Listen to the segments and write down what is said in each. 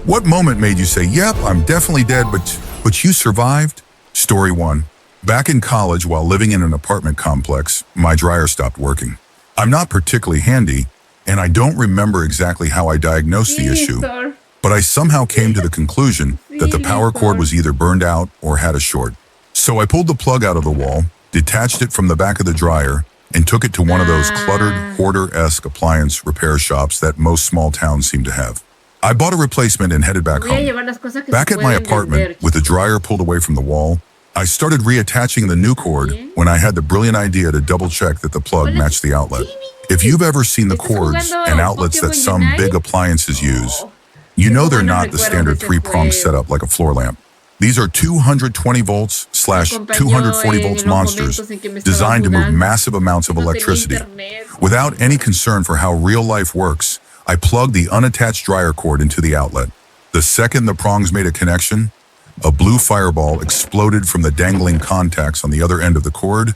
What moment made you say, yep, I'm definitely dead, but you survived? Story 1. Back in college, while living in an apartment complex, my dryer stopped working. I'm not particularly handy, and I don't remember exactly how I diagnosed the issue, Listo. but I somehow came to the conclusion that the power cord was either burned out or had a short. So I pulled the plug out of the wall, detached it from the back of the dryer, and took it to one of those cluttered, hoarder-esque appliance repair shops that most small towns seem to have. I bought a replacement and headed back Voy a home. llevar las cosas que Back se at my pueden apartment, vender, with the dryer pulled away from the wall, I started reattaching the new cord when I had the brilliant idea to double-check that the plug matched the outlet. If you've ever seen the cords and outlets that some big appliances use, you know they're not the standard three-prong setup like a floor lamp. These are 220 volts slash 240 volts monsters designed to move massive amounts of no tenía electricity. internet. Without any concern for how real life works, I plugged the unattached dryer cord into the outlet. The second the prongs made a connection, a blue fireball exploded from the dangling contacts on the other end of the cord,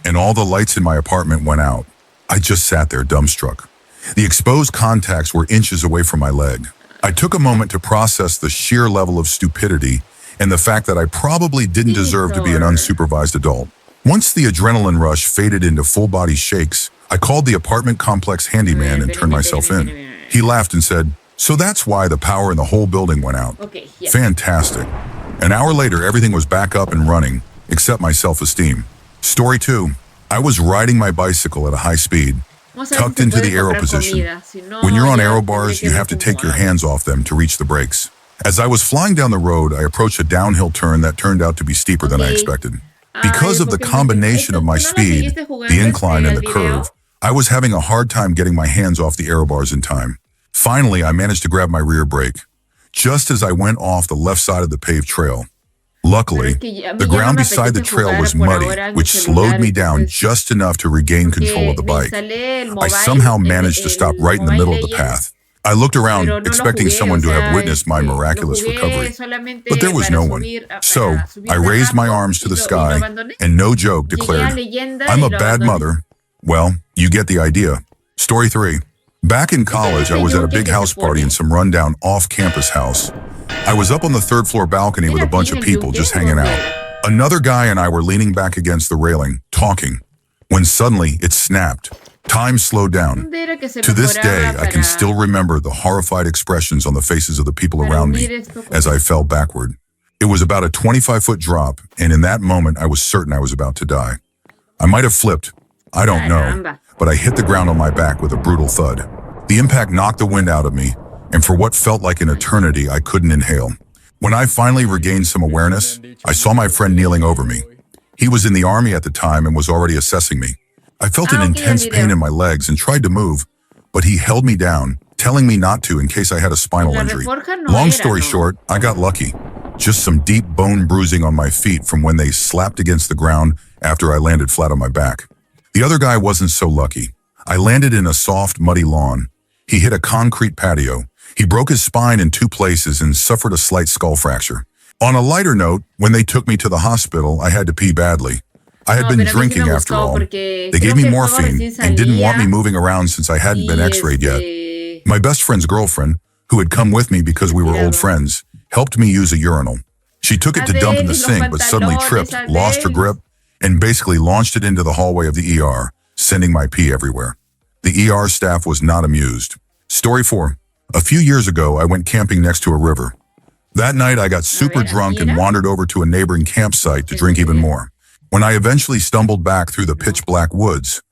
and all the lights in my apartment went out. I just sat there dumbstruck. The exposed contacts were inches away from my leg. I took a moment to process the sheer level of stupidity and the fact that I probably didn't deserve to be an unsupervised adult. Once the adrenaline rush faded into full-body shakes, I called the apartment complex handyman and turned myself in. He laughed and said, "So that's why the power in the whole building went out." Okay, yes. Fantastic. An hour later, everything was back up and running, except my self-esteem. Story 2. I was riding my bicycle at a high speed, Vamos a ver si tucked se into puede the aero comprar position. comida. Si no, When you're on ya aero tendré bars, que you have to take your desfumar. hands off them to reach the brakes. As I was flying down the road, I approached a downhill turn that turned out to be steeper than I Okay. expected. Because of the porque combination of my ¿tú no lo speed, seguiste jugando the incline, and the el video? curve, I was having a hard time getting my hands off the aero bars in time. Finally, I managed to grab my rear brake, just as I went off the left side of the paved trail. Luckily, Pero es que a mí the ya no ground me beside the apetece trail jugar was por muddy, ahora en el which slowed me celular, down entonces, just enough to regain control of the porque me bike. instalé el I mobile, somehow managed to stop right in the Mobile middle of the Legends, path. I looked around, pero no lo expecting jugué, someone o to have sea, witnessed my miraculous lo jugué recovery. solamente But there was para no one. subir, So, para subir I de raised my rápido arms to the y lo sky abandoné. and, no joke, Llegué a declared, Leyenda "I'm y a lo bad abandoné. mother." Well, you get the idea. Story 3. Back in college, I was at a big house party in some rundown off-campus house. I was up on the third floor balcony with a bunch of people just hanging out. Another guy and I were leaning back against the railing, talking, when suddenly it snapped. Time slowed down. ¿Dónde era que se To this day, mejoraba I can para still remember the horrified expressions on the faces of the people around me unir esto con as I fell backward. It was about a 25-foot drop, and in that moment, I was certain I was about to die. I might have flipped, I don't know, Caramba. but I hit the ground on my back with a brutal thud. The impact knocked the wind out of me, and for what felt like an eternity, I couldn't inhale. When I finally regained some awareness, I saw my friend kneeling over me. He was in the army at the time and was already assessing me. I felt an Okay, intense pain in my legs and tried to move, but he held me down, telling me not to in case I had a spinal La injury. reforja no Long era, story ¿no? short, I got lucky. Just some deep bone bruising on my feet from when they slapped against the ground after I landed flat on my back. The other guy wasn't so lucky. I landed in a soft, muddy lawn. He hit a concrete patio. He broke his spine in 2 places and suffered a slight skull fracture. On a lighter note, when they took me to the hospital, I had to pee badly. I had No, been pero a mí sí drinking me after gustó all. porque They creo gave me que el juego morphine recién and didn't want me salía moving around since I hadn't been y x-rayed yet. este, My best friend's girlfriend, who had come with me because we were old friends, helped me use a urinal. She took it to dump in the Adel, sink, but suddenly los tripped, pantalones, lost her Adel. grip, and basically launched it into the hallway of the ER, sending my pee everywhere. The ER staff was not amused. Story 4. A few years ago, I went camping next to a river. That night, I got super drunk and wandered over to a neighboring campsite to drink even more. When I eventually stumbled back through the pitch-black woods,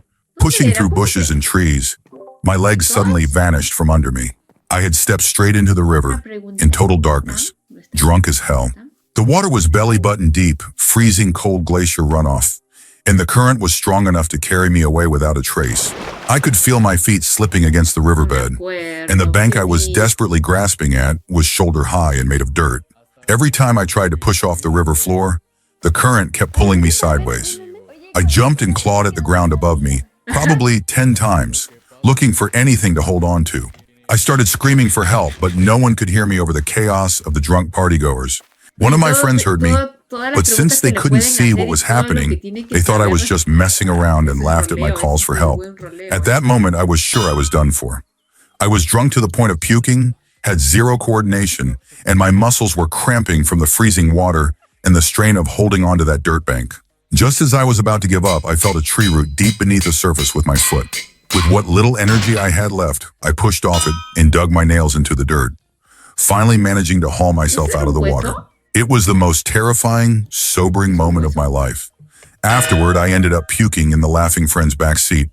pushing through bushes and trees, my legs suddenly vanished from under me. I had stepped straight into the river, in total darkness, drunk as hell. The water was belly-button deep, freezing cold glacier runoff, and the current was strong enough to carry me away without a trace. I could feel my feet slipping against the riverbed, and the bank I was desperately grasping at was shoulder-high and made of dirt. Every time I tried to push off the river floor, the current kept pulling me sideways. I jumped and clawed at the ground above me, probably 10 times, looking for anything to hold on to. I started screaming for help, but no one could hear me over the chaos of the drunk partygoers. One of my friends heard me, but since they couldn't see what was happening, they thought I was just messing around and laughed at my calls for help. At that moment, I was sure I was done for. I was drunk to the point of puking, had zero coordination, and my muscles were cramping from the freezing water and the strain of holding onto that dirt bank. Just as I was about to give up, I felt a tree root deep beneath the surface with my foot. With what little energy I had left, I pushed off it and dug my nails into the dirt, finally managing to haul myself out of the water. It was the most terrifying, sobering moment of my life. Afterward, I ended up puking in the laughing friend's back seat.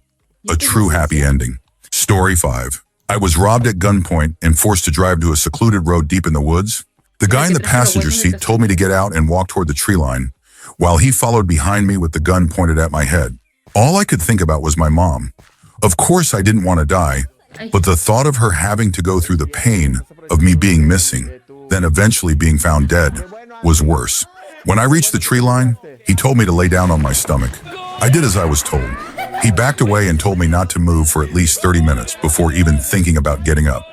A true happy ending. Story 5. I was robbed at gunpoint and forced to drive to a secluded road deep in the woods. The guy in the passenger seat told me to get out and walk toward the tree line, while he followed behind me with the gun pointed at my head. All I could think about was my mom. Of course, I didn't want to die, but the thought of her having to go through the pain of me being missing, then eventually being found dead, was worse. When I reached the tree line, he told me to lay down on my stomach. I did as I was told. He backed away and told me not to move for at least 30 minutes before even thinking about getting up.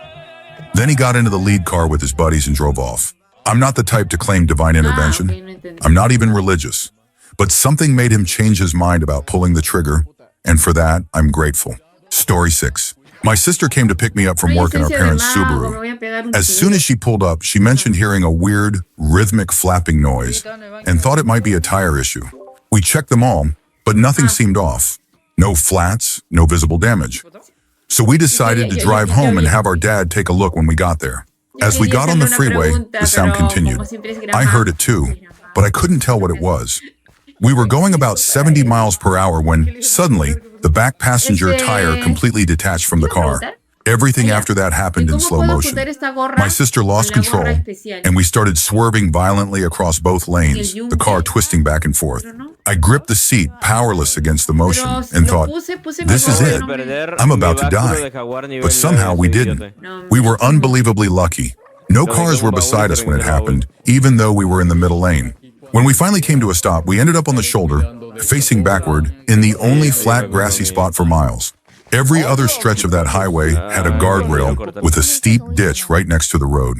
Then he got into the lead car with his buddies and drove off. I'm not the type to claim divine intervention. I'm not even religious. But something made him change his mind about pulling the trigger, and for that, I'm grateful. Story 6. My sister came to pick me up from work in our parents' Subaru. As soon as she pulled up, she mentioned hearing a weird, rhythmic flapping noise and thought it might be a tire issue. We checked them all, but nothing seemed off. No flats, no visible damage. So we decided to drive home and have our dad take a look when we got there. As we got on the freeway, the sound continued. I heard it too, but I couldn't tell what it was. We were going about 70 miles per hour when, suddenly, the back passenger tire completely detached from the car. Everything after that happened in slow motion. My sister lost control, and we started swerving violently across both lanes, the car twisting back and forth. I gripped the seat, powerless against the motion, and thought, this is it. I'm about to die. But somehow we didn't. We were unbelievably lucky. No cars were beside us when it happened, even though we were in the middle lane. When we finally came to a stop, we ended up on the shoulder, facing backward, in the only flat, grassy spot for miles. Every other stretch of that highway had a guardrail with a steep ditch right next to the road.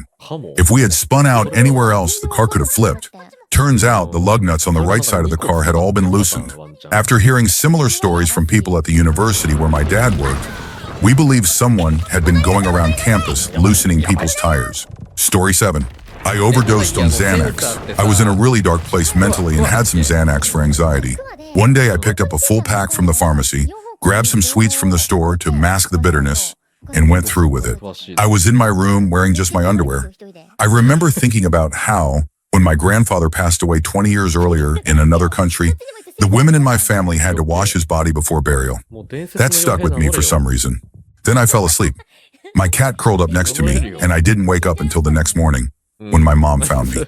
If we had spun out anywhere else, the car could have flipped. Turns out the lug nuts on the right side of the car had all been loosened. After hearing similar stories from people at the university where my dad worked, we believe someone had been going around campus loosening people's tires. Story 7. I overdosed on Xanax. I was in a really dark place mentally and had some Xanax for anxiety. One day I picked up a full pack from the pharmacy, grabbed some sweets from the store to mask the bitterness, and went through with it. I was in my room wearing just my underwear. I remember thinking about how, when my grandfather passed away 20 years earlier in another country, the women in my family had to wash his body before burial. That stuck with me for some reason. Then I fell asleep. My cat curled up next to me, and I didn't wake up until the next morning, when my mom found me.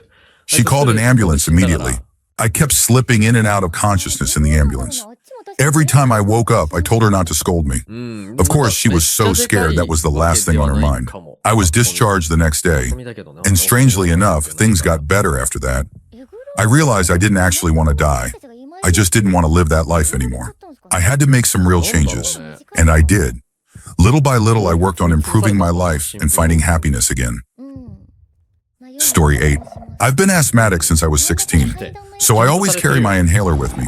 She called an ambulance immediately. I kept slipping in and out of consciousness in the ambulance. Every time I woke up, I told her not to scold me. Of course, she was so scared that was the last thing on her mind. I was discharged the next day, and strangely enough, things got better after that. I realized I didn't actually want to die. I just didn't want to live that life anymore. I had to make some real changes, and I did. Little by little, I worked on improving my life and finding happiness again. Story 8. I've been asthmatic since I was 16, so I always carry my inhaler with me.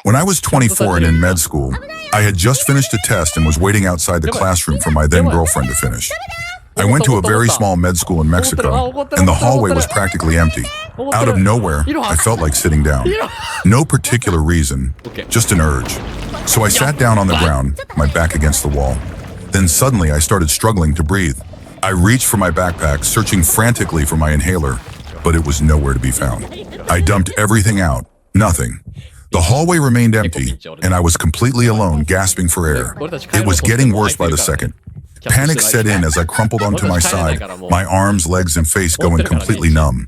When I was 24 and in med school, I had just finished a test and was waiting outside the classroom for my then-girlfriend to finish. I went to a very small med school in Mexico, and the hallway was practically empty. Out of nowhere, I felt like sitting down. No particular reason, just an urge. So I sat down on the ground, my back against the wall. Then suddenly I started struggling to breathe. I reached for my backpack, searching frantically for my inhaler, but it was nowhere to be found. I dumped everything out. Nothing. The hallway remained empty, and I was completely alone, gasping for air. It was getting worse by the second. Panic set in as I crumpled onto my side, my arms, legs, and face going completely numb.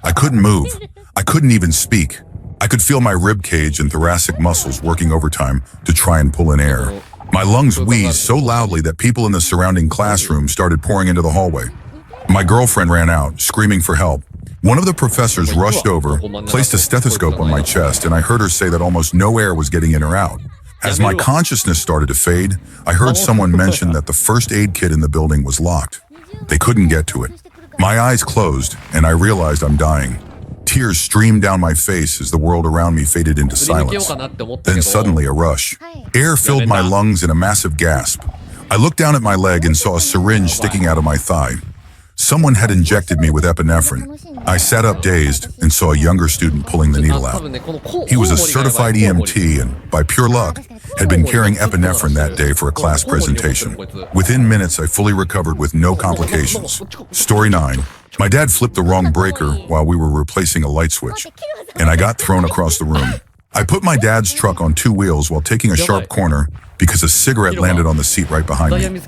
I couldn't move. I couldn't even speak. I could feel my rib cage and thoracic muscles working overtime to try and pull in air. My lungs wheezed so loudly that people in the surrounding classroom started pouring into the hallway. My girlfriend ran out, screaming for help. One of the professors rushed over, placed a stethoscope on my chest, and I heard her say that almost no air was getting in or out. As my consciousness started to fade, I heard someone mention that the first aid kit in the building was locked. They couldn't get to it. My eyes closed, and I realized I'm dying. Tears streamed down my face as the world around me faded into silence. Then suddenly a rush. Air filled my lungs in a massive gasp. I looked down at my leg and saw a syringe sticking out of my thigh. Someone had injected me with epinephrine. I sat up dazed and saw a younger student pulling the needle out. He was a certified EMT and, by pure luck, had been carrying epinephrine that day for a class presentation. Within minutes, I fully recovered with no complications. Story 9. My dad flipped the wrong breaker while we were replacing a light switch, and I got thrown across the room. I put my dad's truck on 2 wheels while taking a sharp corner because a cigarette landed on the seat right behind me.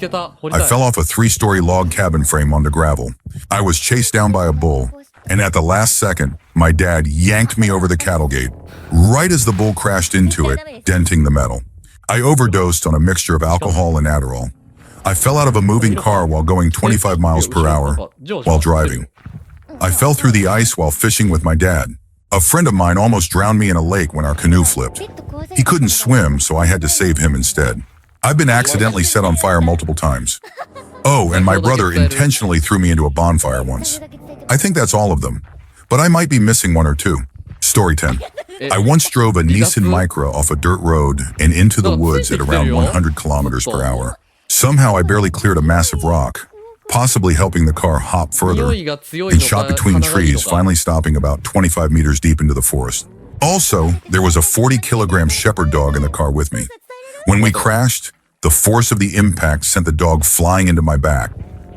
I fell off a 3-story log cabin frame onto gravel. I was chased down by a bull, and at the last second, my dad yanked me over the cattle gate, right as the bull crashed into it, denting the metal. I overdosed on a mixture of alcohol and Adderall. I fell out of a moving car while going 25 miles per hour while driving. I fell through the ice while fishing with my dad. A friend of mine almost drowned me in a lake when our canoe flipped. He couldn't swim, so I had to save him instead. I've been accidentally set on fire multiple times. Oh, and my brother intentionally threw me into a bonfire once. I think that's all of them, but I might be missing 1 or 2. Story 10. I once drove a Nissan Micra off a dirt road and into the woods at around 100 kilometers per hour. Somehow I barely cleared a massive rock, possibly helping the car hop further, and shot between trees, finally stopping about 25 meters deep into the forest. Also, there was a 40-kilogram shepherd dog in the car with me. When we crashed, the force of the impact sent the dog flying into my back,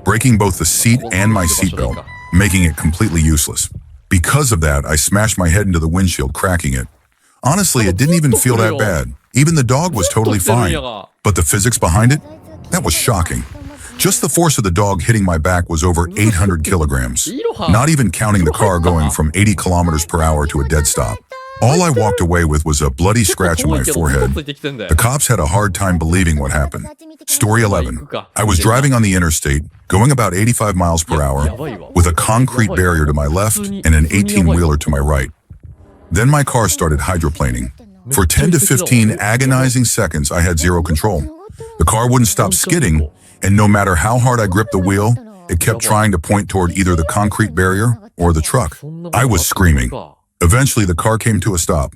breaking both the seat and my seatbelt, making it completely useless. Because of that, I smashed my head into the windshield, cracking it. Honestly, it didn't even feel that bad. Even the dog was totally fine. But the physics behind it? That was shocking. Just the force of the dog hitting my back was over 800 kilograms, not even counting the car going from 80 kilometers per hour to a dead stop. All I walked away with was a bloody scratch on my forehead. The cops had a hard time believing what happened. Story 11. I was driving on the interstate, going about 85 miles per hour, with a concrete barrier to my left and an 18-wheeler to my right. Then my car started hydroplaning. For 10 to 15 agonizing seconds, I had zero control. The car wouldn't stop skidding, and no matter how hard I gripped the wheel, it kept trying to point toward either the concrete barrier or the truck. I was screaming. Eventually, the car came to a stop,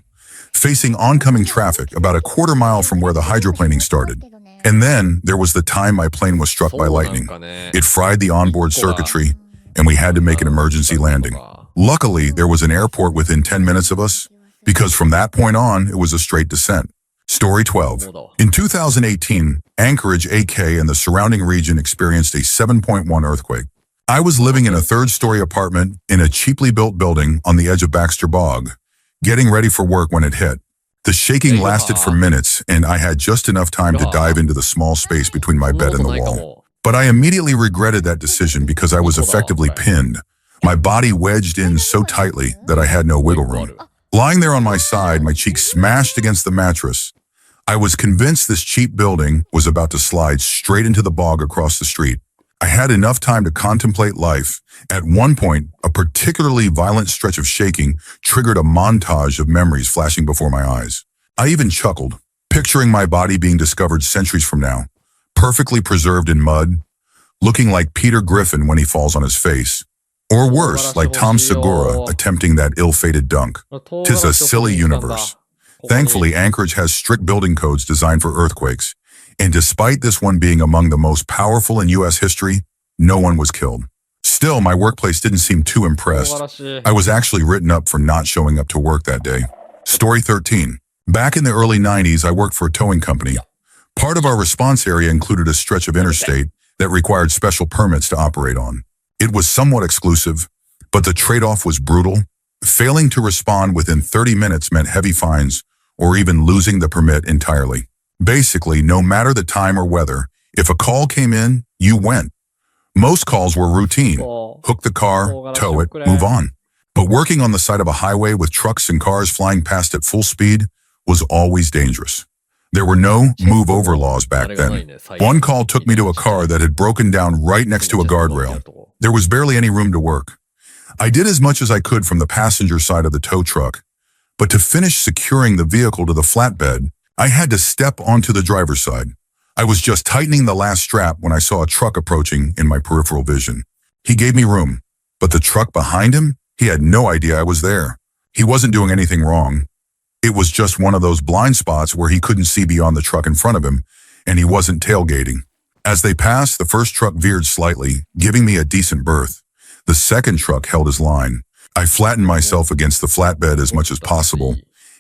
facing oncoming traffic about a quarter mile from where the hydroplaning started. And then there was the time my plane was struck by lightning. It fried the onboard circuitry, and we had to make an emergency landing. Luckily, there was an airport within 10 minutes of us, because from that point on, it was a straight descent. Story 12. In 2018, Anchorage, AK, and the surrounding region experienced a 7.1 earthquake. I was living in a 3rd-story apartment in a cheaply built building on the edge of Baxter Bog, getting ready for work when it hit. The shaking lasted for minutes, and I had just enough time to dive into the small space between my bed and the wall. But I immediately regretted that decision because I was effectively pinned, my body wedged in so tightly that I had no wiggle room. Lying there on my side, my cheek smashed against the mattress, I was convinced this cheap building was about to slide straight into the bog across the street. I had enough time to contemplate life. At one point, a particularly violent stretch of shaking triggered a montage of memories flashing before my eyes. I even chuckled, picturing my body being discovered centuries from now, perfectly preserved in mud, looking like Peter Griffin when he falls on his face. Or worse, like Tom Segura attempting that ill-fated dunk. 'Tis a silly universe. Thankfully, Anchorage has strict building codes designed for earthquakes, and despite this one being among the most powerful in U.S. history, no one was killed. Still, my workplace didn't seem too impressed. I was actually written up for not showing up to work that day. Story 13. Back in the early 90s, I worked for a towing company. Part of our response area included a stretch of interstate that required special permits to operate on. It was somewhat exclusive, but the trade-off was brutal. Failing to respond within 30 minutes meant heavy fines or even losing the permit entirely. Basically, no matter the time or weather, if a call came in, you went. Most calls were routine. Hook the car, tow it, move on. But working on the side of a highway with trucks and cars flying past at full speed was always dangerous. There were no move-over laws back then. One call took me to a car that had broken down right next to a guardrail. There was barely any room to work. I did as much as I could from the passenger side of the tow truck, but to finish securing the vehicle to the flatbed, I had to step onto the driver's side. I was just tightening the last strap when I saw a truck approaching in my peripheral vision. He gave me room, but the truck behind him, he had no idea I was there. He wasn't doing anything wrong. It was just one of those blind spots where he couldn't see beyond the truck in front of him, and he wasn't tailgating. As they passed, the first truck veered slightly, giving me a decent berth. The second truck held his line. I flattened myself against the flatbed as much as possible,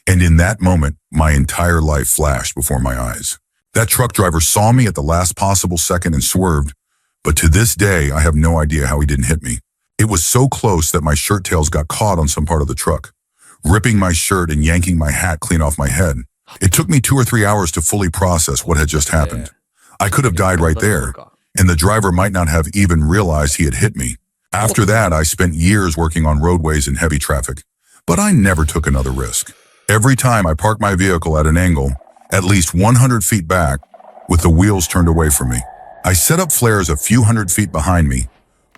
and in that moment, my entire life flashed before my eyes. That truck driver saw me at the last possible second and swerved, but to this day, I have no idea how he didn't hit me. It was so close that my shirt tails got caught on some part of the truck, ripping my shirt and yanking my hat clean off my head. It took me 2 or 3 hours to fully process what had just happened. I could have died right there, and the driver might not have even realized he had hit me. After that, I spent years working on roadways in heavy traffic, but I never took another risk. Every time I parked my vehicle at an angle, at least 100 feet back, with the wheels turned away from me. I set up flares a few hundred feet behind me,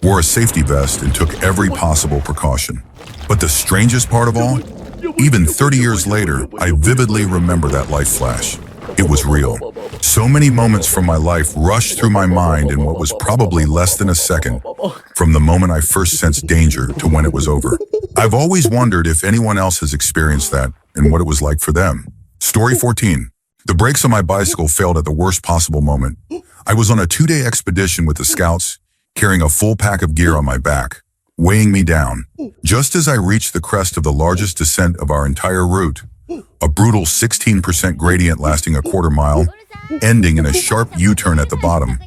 wore a safety vest, and took every possible precaution. But the strangest part of all, even 30 years later, I vividly remember that life flash. It was real. So many moments from my life rushed through my mind in what was probably less than a second, from the moment I first sensed danger to when it was over. I've always wondered if anyone else has experienced that and what it was like for them. Story 14. The brakes on my bicycle failed at the worst possible moment. I was on a 2-day expedition with the scouts, carrying a full pack of gear on my back, weighing me down. Just as I reached the crest of the largest descent of our entire route, a brutal 16% gradient lasting a quarter mile, ending in a sharp U-turn at the bottom,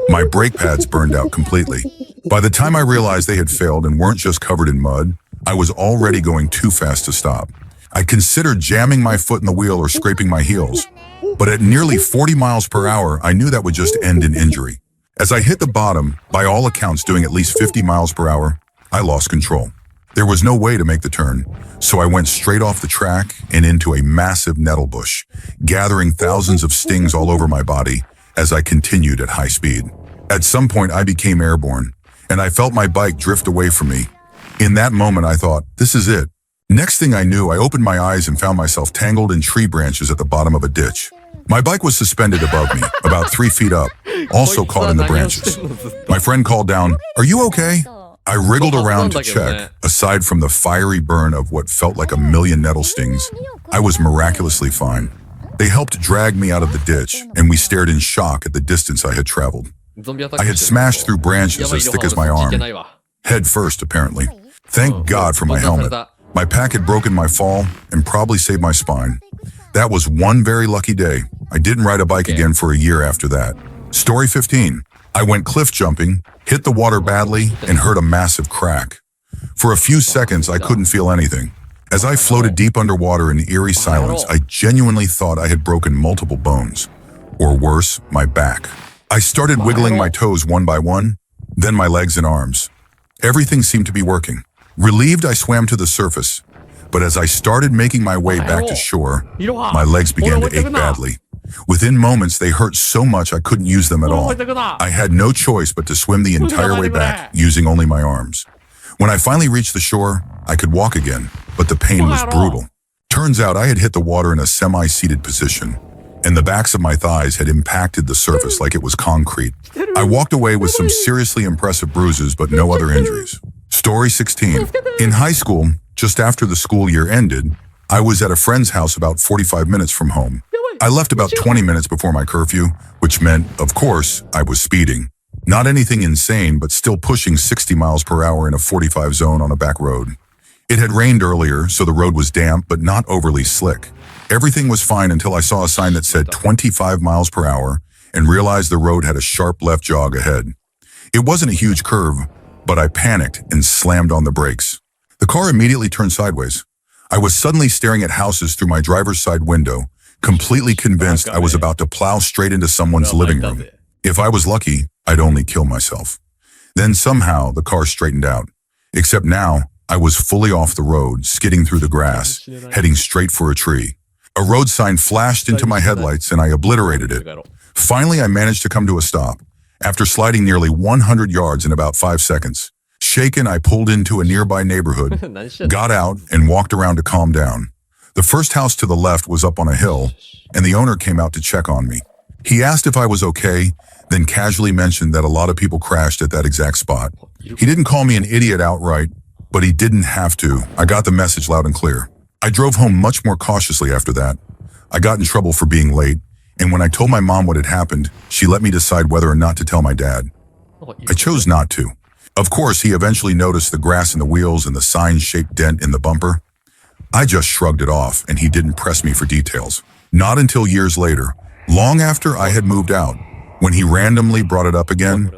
my brake pads burned out completely. By the time I realized they had failed and weren't just covered in mud, I was already going too fast to stop. I considered jamming my foot in the wheel or scraping my heels, but at nearly 40 miles per hour, I knew that would just end in injury. As I hit the bottom, by all accounts doing at least 50 miles per hour, I lost control. There was no way to make the turn, so I went straight off the track and into a massive nettle bush, gathering thousands of stings all over my body as I continued at high speed. At some point, I became airborne, and I felt my bike drift away from me. In that moment, I thought, this is it. Next thing I knew, I opened my eyes and found myself tangled in tree branches at the bottom of a ditch. My bike was suspended above me, about 3 feet up, also caught in the branches. My friend called down, "Are you okay?" I wriggled around to check. Aside from the fiery burn of what felt like a million nettle stings, I was miraculously fine. They helped drag me out of the ditch, and we stared in shock at the distance I had traveled. I had smashed through branches as thick as my arm, head first apparently. Thank God for my helmet. My pack had broken my fall and probably saved my spine. That was one very lucky day. I didn't ride a bike again for a year after that. Story 15. I went cliff jumping, hit the water badly, and heard a massive crack. For a few seconds, I couldn't feel anything. As I floated deep underwater in eerie silence, I genuinely thought I had broken multiple bones. Or worse, my back. I started wiggling my toes one by one, then my legs and arms. Everything seemed to be working. Relieved, I swam to the surface. But as I started making my way back to shore, my legs began to ache badly. Within moments, they hurt so much I couldn't use them at all. I had no choice but to swim the entire way back, using only my arms. When I finally reached the shore, I could walk again, but the pain was brutal. Turns out I had hit the water in a semi-seated position, and the backs of my thighs had impacted the surface like it was concrete. I walked away with some seriously impressive bruises, but no other injuries. Story 16. In high school, just after the school year ended, I was at a friend's house about 45 minutes from home. I left about 20 minutes before my curfew, which meant, of course, I was speeding. Not anything insane, but still pushing 60 miles per hour in a 45 zone on a back road. It had rained earlier, so the road was damp, but not overly slick. Everything was fine until I saw a sign that said 25 miles per hour and realized the road had a sharp left jog ahead. It wasn't a huge curve, but I panicked and slammed on the brakes. The car immediately turned sideways. I was suddenly staring at houses through my driver's side window, completely convinced I was about to plow straight into someone's living room. If I was lucky, I'd only kill myself. Then somehow the car straightened out. Except now, I was fully off the road, skidding through the grass, heading straight for a tree. A road sign flashed into my headlights and I obliterated it. Finally, I managed to come to a stop. After sliding nearly 100 yards in about 5 seconds, shaken, I pulled into a nearby neighborhood, got out, and walked around to calm down. The first house to the left was up on a hill, and the owner came out to check on me. He asked if I was okay, then casually mentioned that a lot of people crashed at that exact spot. He didn't call me an idiot outright, but he didn't have to. I got the message loud and clear. I drove home much more cautiously after that. I got in trouble for being late, And when I told my mom what had happened, she let me decide whether or not to tell my dad. I chose not to. Of course, he eventually noticed the grass in the wheels and the sign-shaped dent in the bumper. I just shrugged it off, and he didn't press me for details. Not until years later, long after I had moved out, when he randomly brought it up again,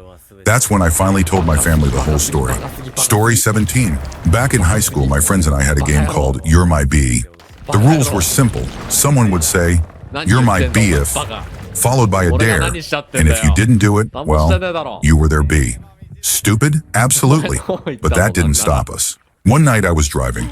that's when I finally told my family the whole story. Story 17. Back in high school, my friends and I had a game called You're My B. The rules were simple. Someone would say, "You're my B if," followed by a dare, and if you didn't do it, well, you were their B. Stupid? Absolutely. But that didn't stop us. One night I was driving.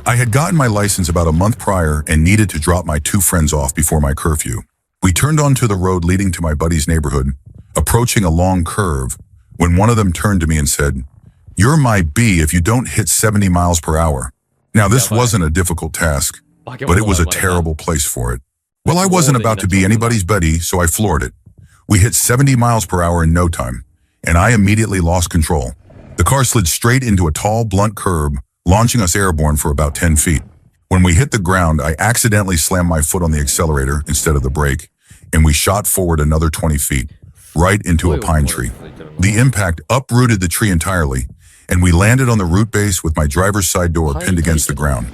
I had gotten my license about a month prior and needed to drop my 2 friends off before my curfew. We turned onto the road leading to my buddy's neighborhood, approaching a long curve, when one of them turned to me and said, "You're my B if you don't hit 70 miles per hour." Now, this wasn't a difficult task, but it was a terrible place for it. Well, I wasn't about to be anybody's buddy, so I floored it. We hit 70 miles per hour in no time, and I immediately lost control. The car slid straight into a tall, blunt curb, launching us airborne for about 10 feet. When we hit the ground, I accidentally slammed my foot on the accelerator instead of the brake, and we shot forward another 20 feet, right into a pine tree. The impact uprooted the tree entirely, and we landed on the root base with my driver's side door pinned against the ground.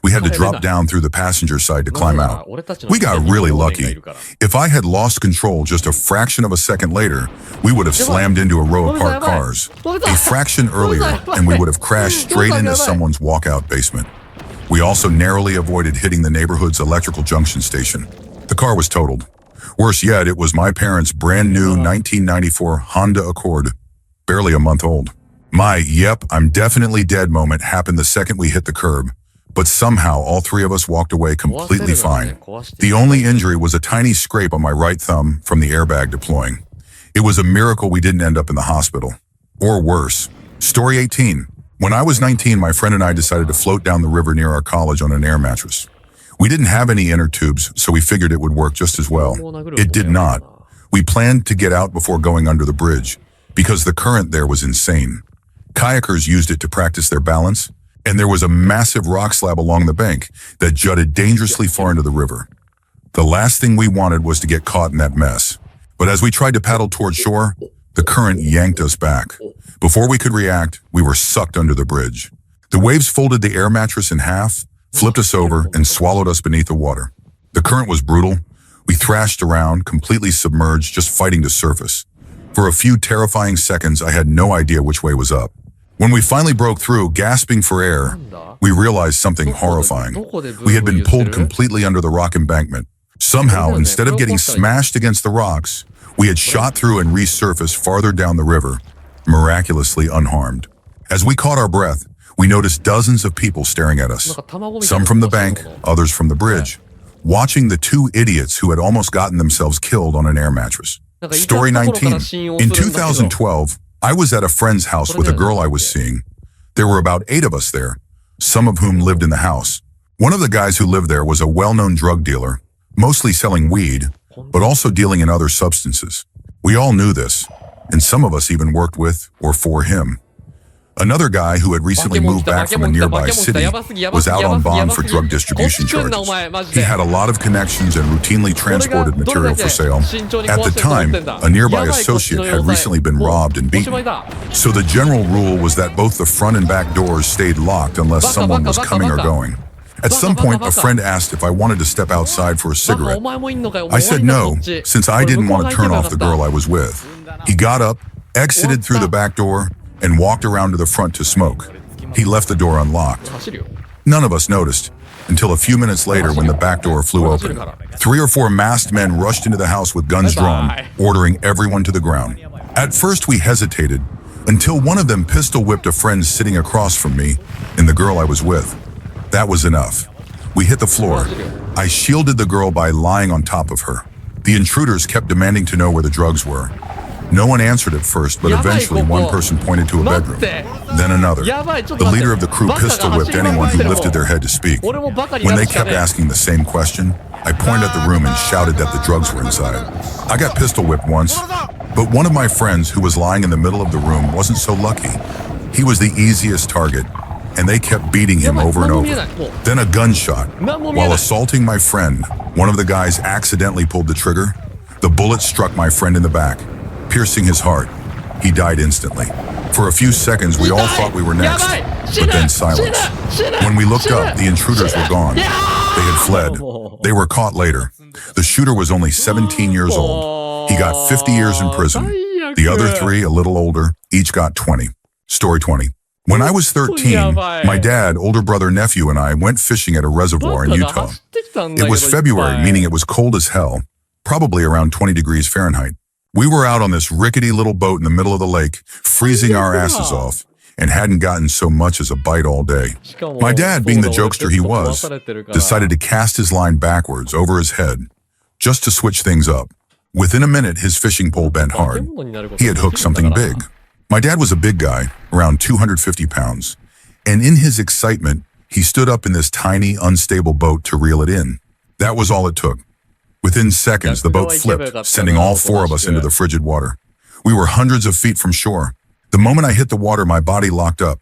We had to drop down through the passenger side to climb out. We got really lucky. If I had lost control just a fraction of a second later, we would have slammed into a row of parked cars. A fraction earlier, and we would have crashed straight into someone's walkout basement. We also narrowly avoided hitting the neighborhood's electrical junction station. The car was totaled. Worse yet, it was my parents' brand new 1994 Honda Accord, barely a month old. My, "Yep, I'm definitely dead" moment happened the second we hit the curb. But somehow all 3 of us walked away completely fine. The only injury was a tiny scrape on my right thumb from the airbag deploying. It was a miracle we didn't end up in the hospital. Or worse. Story 18. When I was 19, my friend and I decided to float down the river near our college on an air mattress. We didn't have any inner tubes, so we figured it would work just as well. It did not. We planned to get out before going under the bridge, because the current there was insane. Kayakers used it to practice their balance, and there was a massive rock slab along the bank that jutted dangerously far into the river. The last thing we wanted was to get caught in that mess. But as we tried to paddle toward shore, the current yanked us back. Before we could react, we were sucked under the bridge. The waves folded the air mattress in half, flipped us over, and swallowed us beneath the water. The current was brutal. We thrashed around, completely submerged, just fighting to surface. For a few terrifying seconds, I had no idea which way was up. When we finally broke through, gasping for air, we realized something horrifying. We had been pulled completely under the rock embankment. Somehow, instead of getting smashed against the rocks, we had shot through and resurfaced farther down the river, miraculously unharmed. As we caught our breath, we noticed dozens of people staring at us, some from the bank, others from the bridge, watching the 2 idiots who had almost gotten themselves killed on an air mattress. Story 19. In 2012, I was at a friend's house with a girl I was seeing. There were about 8 of us there, some of whom lived in the house. One of the guys who lived there was a well-known drug dealer, mostly selling weed, but also dealing in other substances. We all knew this, and some of us even worked with or for him. Another guy who had recently moved back from a nearby city was out on bond for drug distribution charges. He had a lot of connections and routinely transported material for sale. At the time, a nearby associate had recently been robbed and beaten. So the general rule was that both the front and back doors stayed locked unless someone was coming or going. At some point, a friend asked if I wanted to step outside for a cigarette. I said no, since I didn't want to turn off the girl I was with. He got up, exited through the back door, and walked around to the front to smoke. He left the door unlocked. None of us noticed, until a few minutes later when the back door flew open. 3 or 4 masked men rushed into the house with guns drawn, ordering everyone to the ground. At first we hesitated, until one of them pistol whipped a friend sitting across from me and the girl I was with. That was enough. We hit the floor. I shielded the girl by lying on top of her. The intruders kept demanding to know where the drugs were. No one answered at first, but eventually one person pointed to a bedroom, then another. The leader of the crew pistol-whipped anyone who lifted their head to speak. When they kept asking the same question, I pointed at the room and shouted that the drugs were inside. I got pistol-whipped once, but one of my friends who was lying in the middle of the room wasn't so lucky. He was the easiest target. and they kept beating him over and over. Then a gunshot. While assaulting my friend, one of the guys accidentally pulled the trigger. The bullet struck my friend in the back, piercing his heart. He died instantly. For a few seconds, we all thought we were next, but then silence. When we looked up, the intruders were gone. They had fled. They were caught later. The shooter was only 17 years old. He got 50 years in prison. The other 3, a little older, each got 20. Story 20. When I was 13, my dad, older brother, nephew, and I went fishing at a reservoir in Utah. It was February, meaning it was cold as hell, probably around 20 degrees Fahrenheit. We were out on this rickety little boat in the middle of the lake, freezing our asses off, and hadn't gotten so much as a bite all day. My dad, being the jokester he was, decided to cast his line backwards over his head, just to switch things up. Within a minute, his fishing pole bent hard. He had hooked something big. My dad was a big guy, around 250 pounds, and in his excitement, he stood up in this tiny, unstable boat to reel it in. That was all it took. Within seconds, the boat flipped, sending all 4 of us into the frigid water. We were hundreds of feet from shore. The moment I hit the water, my body locked up.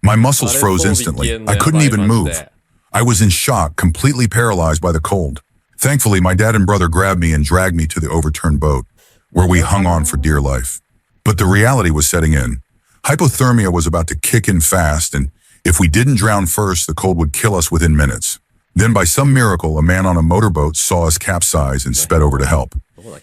My muscles froze instantly. I couldn't even move. I was in shock, completely paralyzed by the cold. Thankfully, my dad and brother grabbed me and dragged me to the overturned boat, where we hung on for dear life. But the reality was setting in. Hypothermia was about to kick in fast, and if we didn't drown first, the cold would kill us within minutes. Then, by some miracle, a man on a motorboat saw us capsize and sped over to help.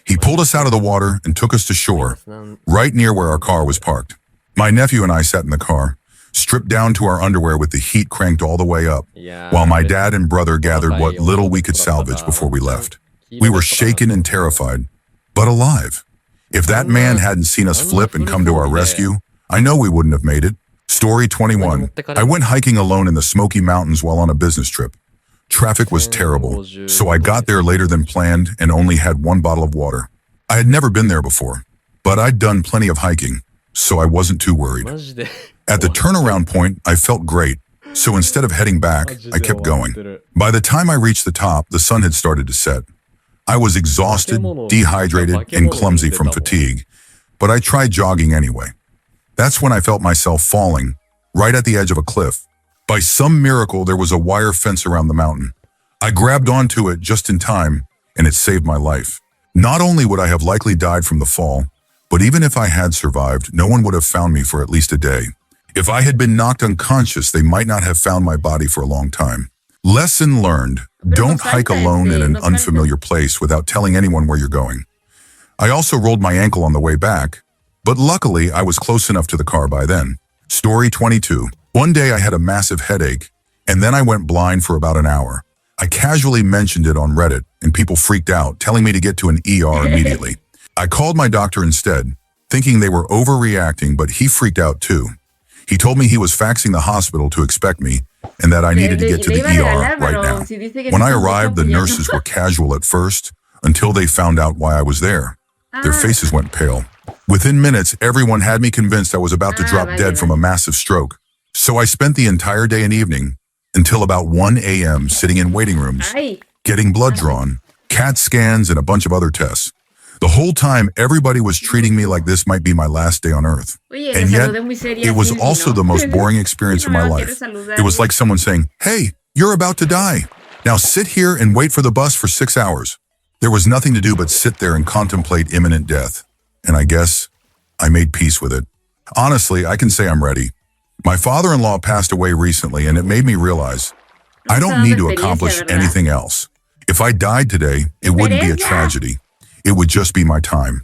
He pulled us out of the water and took us to shore, right near where our car was parked. My nephew and I sat in the car, stripped down to our underwear with the heat cranked all the way up, while my dad and brother gathered what little we could salvage before we left. We were shaken and terrified, but alive. If that man hadn't seen us flip and come to our rescue, I know we wouldn't have made it. Story 21. I went hiking alone in the Smoky Mountains while on a business trip. Traffic was terrible, so I got there later than planned and only had 1 bottle of water. I had never been there before, but I'd done plenty of hiking, so I wasn't too worried. At the turnaround point, I felt great, so instead of heading back, I kept going. By the time I reached the top, the sun had started to set. I was exhausted, dehydrated, and clumsy from fatigue, but I tried jogging anyway. That's when I felt myself falling, right at the edge of a cliff. By some miracle, there was a wire fence around the mountain. I grabbed onto it just in time, and it saved my life. Not only would I have likely died from the fall, but even if I had survived, no one would have found me for at least a day. If I had been knocked unconscious, they might not have found my body for a long time. Lesson learned: don't hike alone in an unfamiliar place without telling anyone where you're going. I also rolled my ankle on the way back, but luckily I was close enough to the car by then. Story 22. One day I had a massive headache, and then I went blind for about an hour. I casually mentioned it on Reddit, and people freaked out, telling me to get to an ER immediately. I called my doctor instead, thinking they were overreacting, but he freaked out too. He told me he was faxing the hospital to expect me, and that I needed to get to the ER right now. When I arrived, the nurses were casual at first, until they found out why I was there. Their faces went pale. Within minutes, everyone had me convinced I was about to drop dead from a massive stroke. So I spent the entire day and evening, until about 1 a.m. sitting in waiting rooms, getting blood drawn, CAT scans, and a bunch of other tests. The whole time, everybody was treating me like this might be my last day on earth. And yet, it was also the most boring experience of my life. It was like someone saying, "Hey, you're about to die. Now sit here and wait for the bus for 6 hours." There was nothing to do but sit there and contemplate imminent death. And I guess I made peace with it. Honestly, I can say I'm ready. My father-in-law passed away recently, and it made me realize I don't need to accomplish anything else. If I died today, it wouldn't be a tragedy. It would just be my time.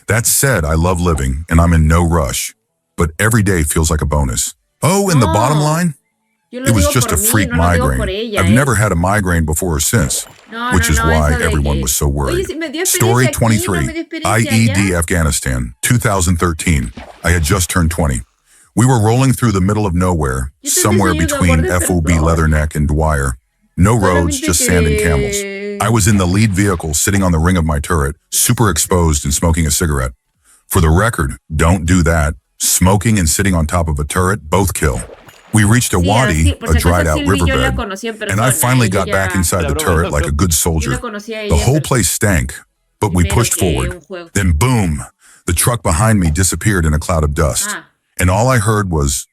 That said, I love living, and I'm in no rush. But every day feels like a bonus. Oh, and the bottom line? It was just a freak migraine. I've never had a migraine before or since, which is why everyone was so worried. Story 23. IED Afghanistan, 2013. I had just turned 20. We were rolling through the middle of nowhere, somewhere between FOB Leatherneck and Dwyer. No roads, just sand and camels. I was in the lead vehicle, sitting on the ring of my turret, super exposed and smoking a cigarette. For the record, don't do that. Smoking and sitting on top of a turret both kill. We reached a wadi, a dried-out riverbed, and I finally got back inside the turret like a good soldier. The whole place stank, but we pushed forward. Then boom, the truck behind me disappeared in a cloud of dust. And all I heard was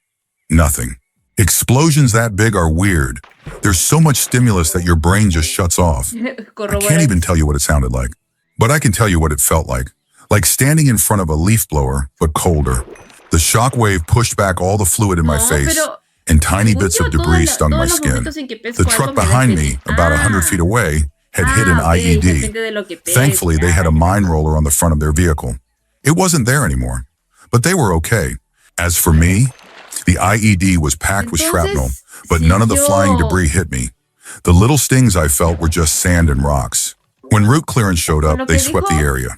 nothing. Explosions that big are weird. There's so much stimulus that your brain just shuts off. I can't even tell you what it sounded like. But I can tell you what it felt like. Like standing in front of a leaf blower, but colder. The shock wave pushed back all the fluid in my face, and tiny bits of debris stung my skin. The truck behind me, about 100 feet away, had hit an IED. Thankfully, they had a mine roller on the front of their vehicle. It wasn't there anymore, but they were okay. As for me, the IED was packed with shrapnel, but none of the flying debris hit me. The little stings I felt were just sand and rocks. When root clearance showed up, they swept the area.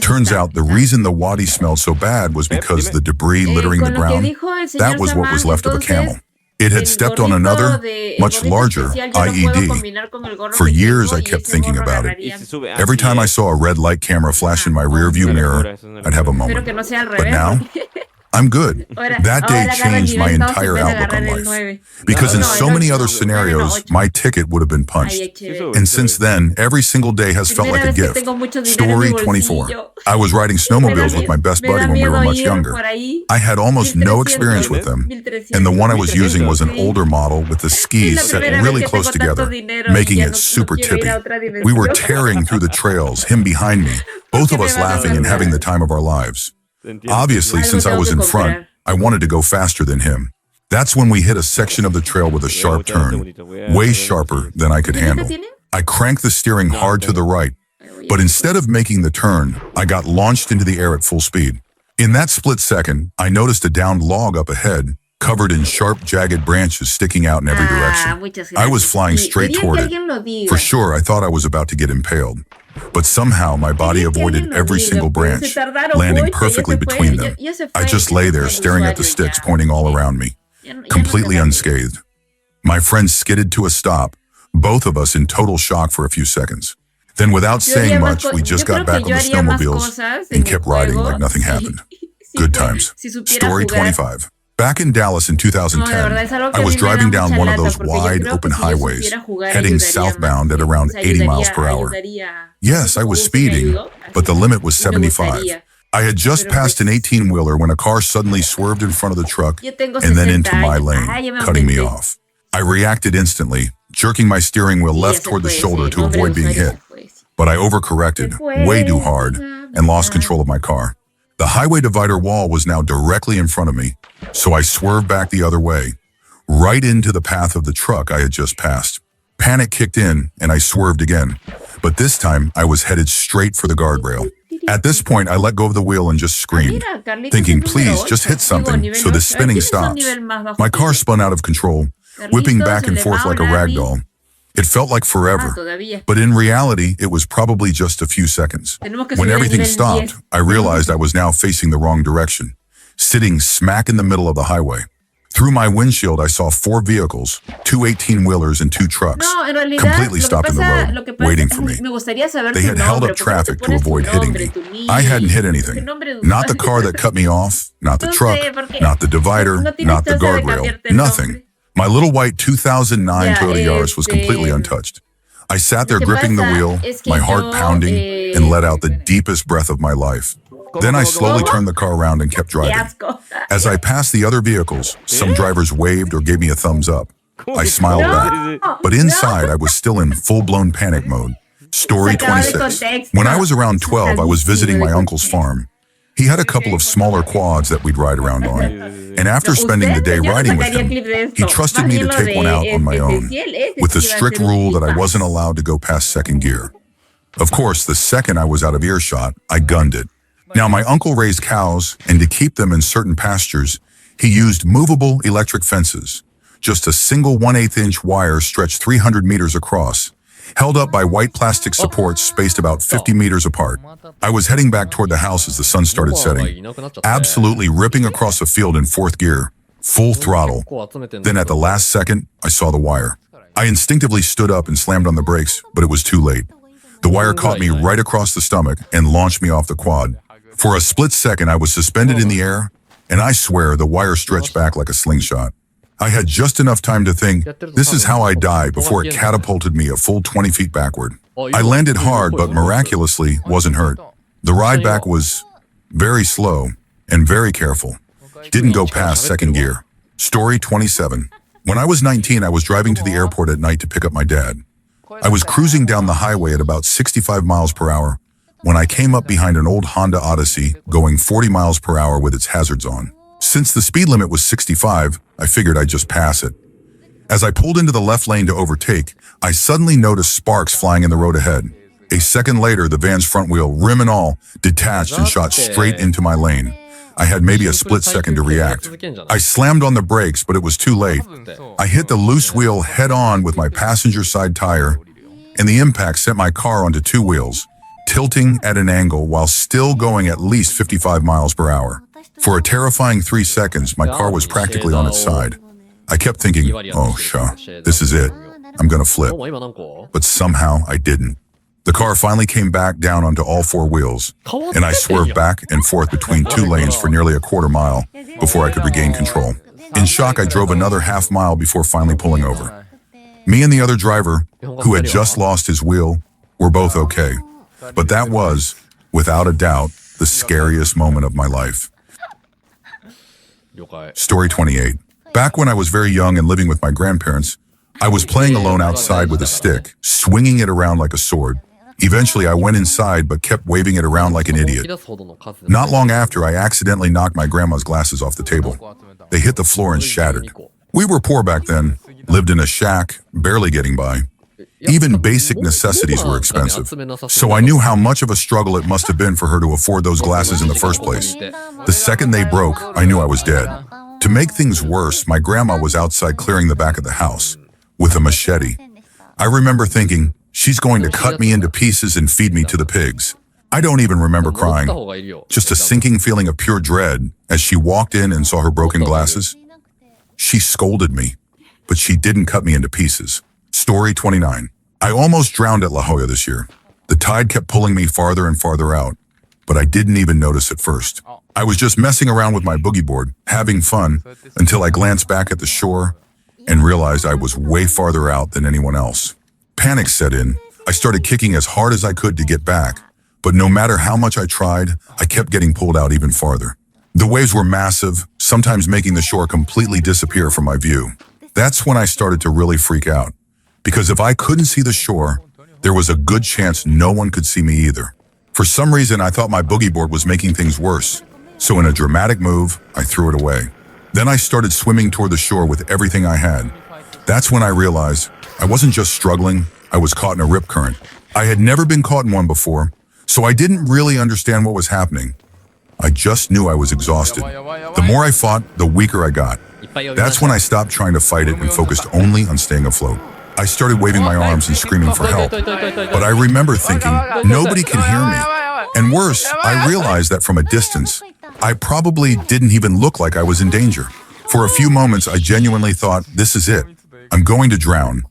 Turns out the reason the wadi smelled so bad was because the debris littering the ground, that was what was left of a camel. It had stepped on another, much larger IED. For years, I kept thinking about it. Every time I saw a red light camera flash in my rearview mirror, I'd have a moment. But now, I'm good. That day changed my entire outlook on life. Because in so many other scenarios, my ticket would have been punched. And since then, every single day has felt like a gift. Story 24. I was riding snowmobiles with my best buddy when we were much younger. I had almost no experience with them. And the one I was using was an older model with the skis set really close together, making it super tippy. We were tearing through the trails, him behind me, both of us laughing and having the time of our lives. Obviously, since I was in front, I wanted to go faster than him. That's when we hit a section of the trail with a sharp turn, way sharper than I could handle. I cranked the steering hard to the right, but instead of making the turn, I got launched into the air at full speed. In that split second, I noticed a downed log up ahead, covered in sharp, jagged branches sticking out in every direction. I was flying straight toward it. For sure, I thought I was about to get impaled. But somehow my body avoided every single branch, landing perfectly between them. I just lay there staring at the sticks pointing all around me, completely unscathed. My friend skidded to a stop, both of us in total shock for a few seconds. Then without saying much, we just got back on the snowmobiles and kept riding like nothing happened. Good times. Story 25. Back in Dallas in 2010, I was driving down one of those wide open highways, heading southbound at around 80 miles per hour. Yes, I was speeding, but the limit was 75. I had just passed an 18-wheeler when a car suddenly swerved in front of the truck and then into my lane, cutting me off. I reacted instantly, jerking my steering wheel left toward the shoulder to avoid being hit. But I overcorrected, way too hard, and lost control of my car. The highway divider wall was now directly in front of me, so I swerved back the other way, right into the path of the truck I had just passed. Panic kicked in, and I swerved again. But this time, I was headed straight for the guardrail. At this point, I let go of the wheel and just screamed, thinking, please, just hit something so this spinning stops. My car spun out of control, whipping back and forth like a rag doll. It felt like forever, but in reality, it was probably just a few seconds. When everything stopped, I realized I was now facing the wrong direction, sitting smack in the middle of the highway. Through my windshield, I saw 4 vehicles, 2 18-wheelers and 2 trucks, completely stopped in the road, waiting for me. They had held up traffic to avoid hitting me. I hadn't hit anything. Not the car that cut me off, not the truck, not the divider, not the guardrail, nothing. My little white 2009 Toyota Yaris was completely untouched. I sat there gripping the wheel, my heart pounding, and let out the deepest breath of my life. Then I slowly turned the car around and kept driving. As I passed the other vehicles, some drivers waved or gave me a thumbs up. I smiled back, but inside I was still in full-blown panic mode. Story 26. When I was around 12, I was visiting my uncle's farm. He had a couple of smaller quads that we'd ride around on, and after spending the day riding with him, he trusted me to take one out on my own, with the strict rule that I wasn't allowed to go past second gear. Of course, the second I was out of earshot, I gunned it. Now, my uncle raised cows, and to keep them in certain pastures, he used movable electric fences, just a single 1/8-inch wire stretched 300 meters across, held up by white plastic supports spaced about 50 meters apart. I was heading back toward the house as the sun started setting, absolutely ripping across a field in 4th gear, full throttle. Then at the last second, I saw the wire. I instinctively stood up and slammed on the brakes, but it was too late. The wire caught me right across the stomach and launched me off the quad. For a split second, I was suspended in the air, and I swear the wire stretched back like a slingshot. I had just enough time to think, this is how I die, before it catapulted me a full 20 feet backward. I landed hard, but miraculously wasn't hurt. The ride back was very slow and very careful. Didn't go past second gear. Story 27. When I was 19, I was driving to the airport at night to pick up my dad. I was cruising down the highway at about 65 miles per hour when I came up behind an old Honda Odyssey going 40 miles per hour with its hazards on. Since the speed limit was 65, I figured I'd just pass it. As I pulled into the left lane to overtake, I suddenly noticed sparks flying in the road ahead. A second later, the van's front wheel, rim and all, detached and shot straight into my lane. I had maybe a split second to react. I slammed on the brakes, but it was too late. I hit the loose wheel head-on with my passenger side tire, and the impact sent my car onto two wheels, tilting at an angle while still going at least 55 miles per hour. For a terrifying 3 seconds, my car was practically on its side. I kept thinking, oh, this is it. I'm gonna flip. But somehow I didn't. The car finally came back down onto all four wheels, and I swerved back and forth between two lanes for nearly a quarter mile before I could regain control. In shock, I drove another half mile before finally pulling over. Me and the other driver, who had just lost his wheel, were both okay. But that was, without a doubt, the scariest moment of my life. Story 28. Back when I was very young and living with my grandparents, I was playing alone outside with a stick, swinging it around like a sword. Eventually, I went inside but kept waving it around like an idiot. Not long after, I accidentally knocked my grandma's glasses off the table. They hit the floor and shattered. We were poor back then, lived in a shack, barely getting by. Even basic necessities were expensive. So I knew how much of a struggle it must have been for her to afford those glasses in the first place. The second they broke, I knew I was dead. To make things worse, my grandma was outside clearing the back of the house with a machete. I remember thinking, she's going to cut me into pieces and feed me to the pigs. I don't even remember crying, just a sinking feeling of pure dread as she walked in and saw her broken glasses. She scolded me, but she didn't cut me into pieces. Story 29. I almost drowned at La Jolla this year. The tide kept pulling me farther and farther out, but I didn't even notice at first. I was just messing around with my boogie board, having fun, until I glanced back at the shore and realized I was way farther out than anyone else. Panic set in. I started kicking as hard as I could to get back, but no matter how much I tried, I kept getting pulled out even farther. The waves were massive, sometimes making the shore completely disappear from my view. That's when I started to really freak out, because if I couldn't see the shore, there was a good chance no one could see me either. For some reason, I thought my boogie board was making things worse, so in a dramatic move, I threw it away. Then I started swimming toward the shore with everything I had. That's when I realized I wasn't just struggling, I was caught in a rip current. I had never been caught in one before, so I didn't really understand what was happening. I just knew I was exhausted. The more I fought, the weaker I got. That's when I stopped trying to fight it and focused only on staying afloat. I started waving my arms and screaming for help, but I remember thinking, nobody can hear me. And worse, I realized that from a distance, I probably didn't even look like I was in danger. For a few moments, I genuinely thought, this is it. I'm going to drown.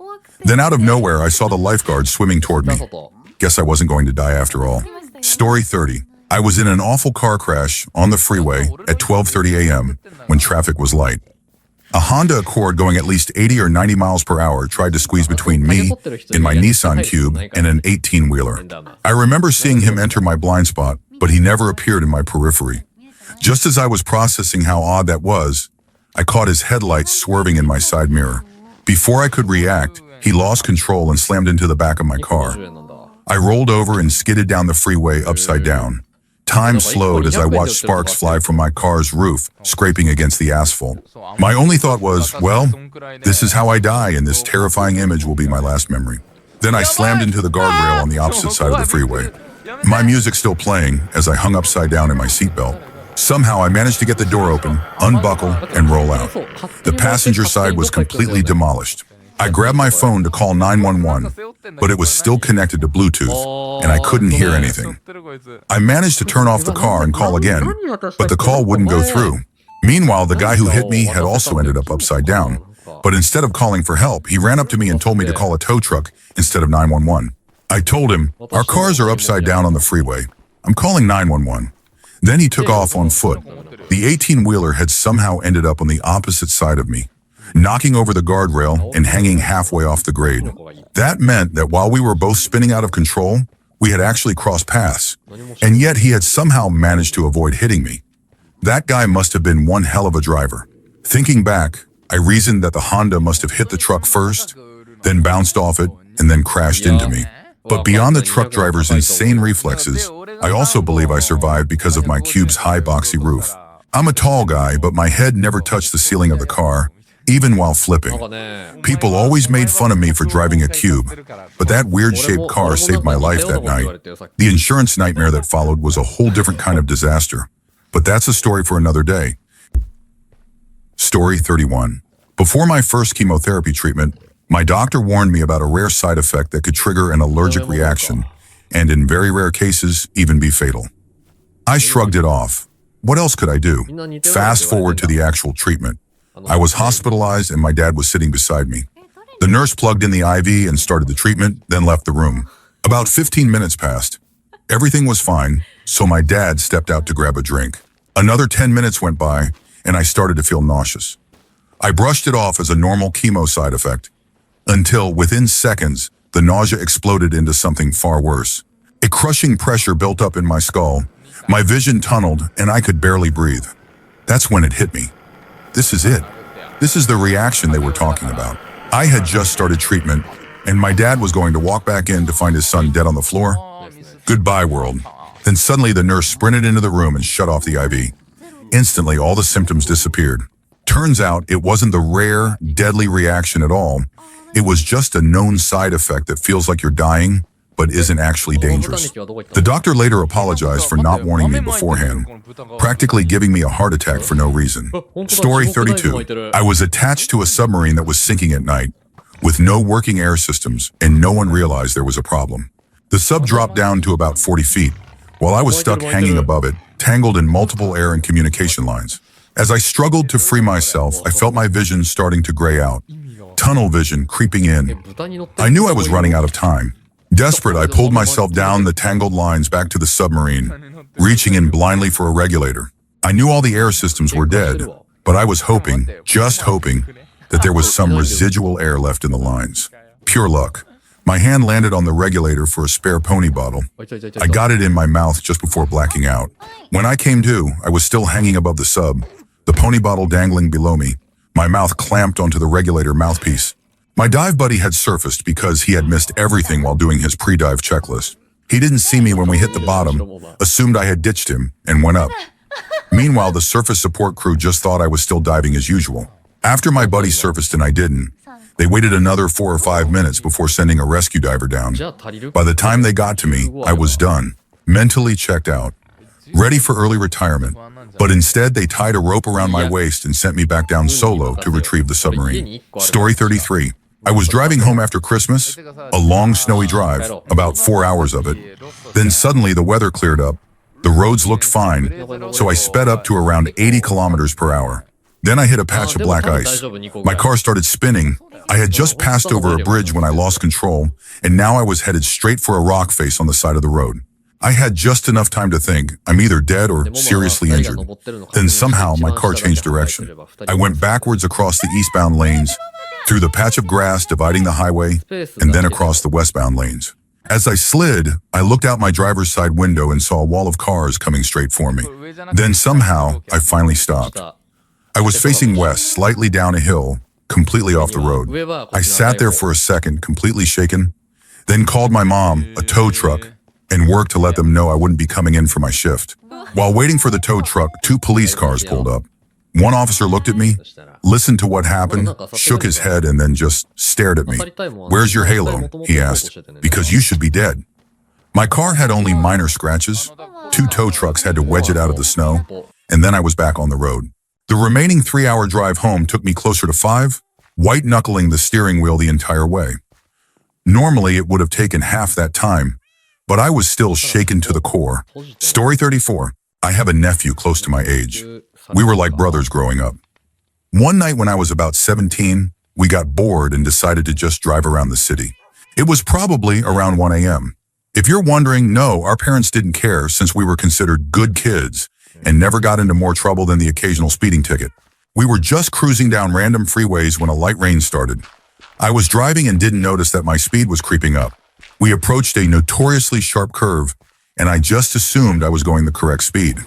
Then out of nowhere, I saw the lifeguard swimming toward me. Guess I wasn't going to die after all. Story 30. I was in an awful car crash on the freeway at 12:30 a.m. when traffic was light. A Honda Accord going at least 80 or 90 miles per hour tried to squeeze between me and my Nissan Cube and an 18-wheeler. I remember seeing him enter my blind spot, but he never appeared in my periphery. Just as I was processing how odd that was, I caught his headlights swerving in my side mirror. Before I could react, he lost control and slammed into the back of my car. I rolled over and skidded down the freeway upside down. Time slowed as I watched sparks fly from my car's roof, scraping against the asphalt. My only thought was, well, this is how I die, and this terrifying image will be my last memory. Then I slammed into the guardrail on the opposite side of the freeway. My music still playing as I hung upside down in my seatbelt. Somehow I managed to get the door open, unbuckle, and roll out. The passenger side was completely demolished. I grabbed my phone to call 911, but it was still connected to Bluetooth, and I couldn't hear anything. I managed to turn off the car and call again, but the call wouldn't go through. Meanwhile, the guy who hit me had also ended up upside down, but instead of calling for help, he ran up to me and told me to call a tow truck instead of 911. I told him, our cars are upside down on the freeway. I'm calling 911. Then he took off on foot. The 18-wheeler had somehow ended up on the opposite side of me, knocking over the guardrail and hanging halfway off the grade. That meant that while we were both spinning out of control, we had actually crossed paths, and yet he had somehow managed to avoid hitting me. That guy must have been one hell of a driver. Thinking back, I reasoned that the Honda must have hit the truck first, then bounced off it, and then crashed into me. But beyond the truck driver's insane reflexes, I also believe I survived because of my Cube's high boxy roof. I'm a tall guy, but my head never touched the ceiling of the car, even while flipping. People always made fun of me for driving a Cube, but that weird-shaped car saved my life that night. The insurance nightmare that followed was a whole different kind of disaster. But that's a story for another day. Story 31. Before my first chemotherapy treatment, my doctor warned me about a rare side effect that could trigger an allergic reaction, and in very rare cases, even be fatal. I shrugged it off. What else could I do? Fast forward to the actual treatment. I was hospitalized and my dad was sitting beside me. The nurse plugged in the IV and started the treatment, then left the room. About 15 minutes passed. Everything was fine, so my dad stepped out to grab a drink. Another 10 minutes went by, and I started to feel nauseous. I brushed it off as a normal chemo side effect, until within seconds, the nausea exploded into something far worse. A crushing pressure built up in my skull, my vision tunneled, and I could barely breathe. That's when it hit me. This is it. This is the reaction they were talking about. I had just started treatment, and my dad was going to walk back in to find his son dead on the floor. Goodbye, world. Then suddenly the nurse sprinted into the room and shut off the IV. Instantly, all the symptoms disappeared. Turns out it wasn't the rare, deadly reaction at all. It was just a known side effect that feels like you're dying, but isn't actually dangerous. The doctor later apologized for not warning me beforehand, practically giving me a heart attack for no reason. Story 32. I was attached to a submarine that was sinking at night, with no working air systems, and no one realized there was a problem. The sub dropped down to about 40 feet, while I was stuck hanging above it, tangled in multiple air and communication lines. As I struggled to free myself, I felt my vision starting to gray out, tunnel vision creeping in. I knew I was running out of time. Desperate, I pulled myself down the tangled lines back to the submarine, reaching in blindly for a regulator. I knew all the air systems were dead, but I was hoping, just hoping, that there was some residual air left in the lines. Pure luck. My hand landed on the regulator for a spare pony bottle. I got it in my mouth just before blacking out. When I came to, I was still hanging above the sub, the pony bottle dangling below me, my mouth clamped onto the regulator mouthpiece. My dive buddy had surfaced because he had missed everything while doing his pre-dive checklist. He didn't see me when we hit the bottom, assumed I had ditched him, and went up. Meanwhile, the surface support crew just thought I was still diving as usual. After my buddy surfaced and I didn't, they waited another 4 or 5 minutes before sending a rescue diver down. By the time they got to me, I was done, mentally checked out, ready for early retirement. But instead, they tied a rope around my waist and sent me back down solo to retrieve the submarine. Story 33. I was driving home after Christmas, a long snowy drive, about 4 hours of it. Then suddenly the weather cleared up. The roads looked fine, so I sped up to around 80 kilometers per hour. Then I hit a patch of black ice. My car started spinning. I had just passed over a bridge when I lost control, and now I was headed straight for a rock face on the side of the road. I had just enough time to think, I'm either dead or seriously injured. Then somehow my car changed direction. I went backwards across the eastbound lanes, through the patch of grass dividing the highway, and then across the westbound lanes. As I slid, I looked out my driver's side window and saw a wall of cars coming straight for me. Then somehow, I finally stopped. I was facing west, slightly down a hill, completely off the road. I sat there for a second, completely shaken, then called my mom, a tow truck, and worked to let them know I wouldn't be coming in for my shift. While waiting for the tow truck, 2 police cars pulled up. One officer looked at me, listened to what happened, shook his head, and then just stared at me. "Where's your halo?" he asked, "because you should be dead." My car had only minor scratches. 2 tow trucks had to wedge it out of the snow, and then I was back on the road. The remaining 3-hour drive home took me closer to 5, white-knuckling the steering wheel the entire way. Normally, it would have taken half that time, but I was still shaken to the core. Story 34. I have a nephew close to my age. We were like brothers growing up. One night when I was about 17, we got bored and decided to just drive around the city. It was probably around 1 a.m. If you're wondering, no, our parents didn't care since we were considered good kids and never got into more trouble than the occasional speeding ticket. We were just cruising down random freeways when a light rain started. I was driving and didn't notice that my speed was creeping up. We approached a notoriously sharp curve, and I just assumed I was going the correct speed.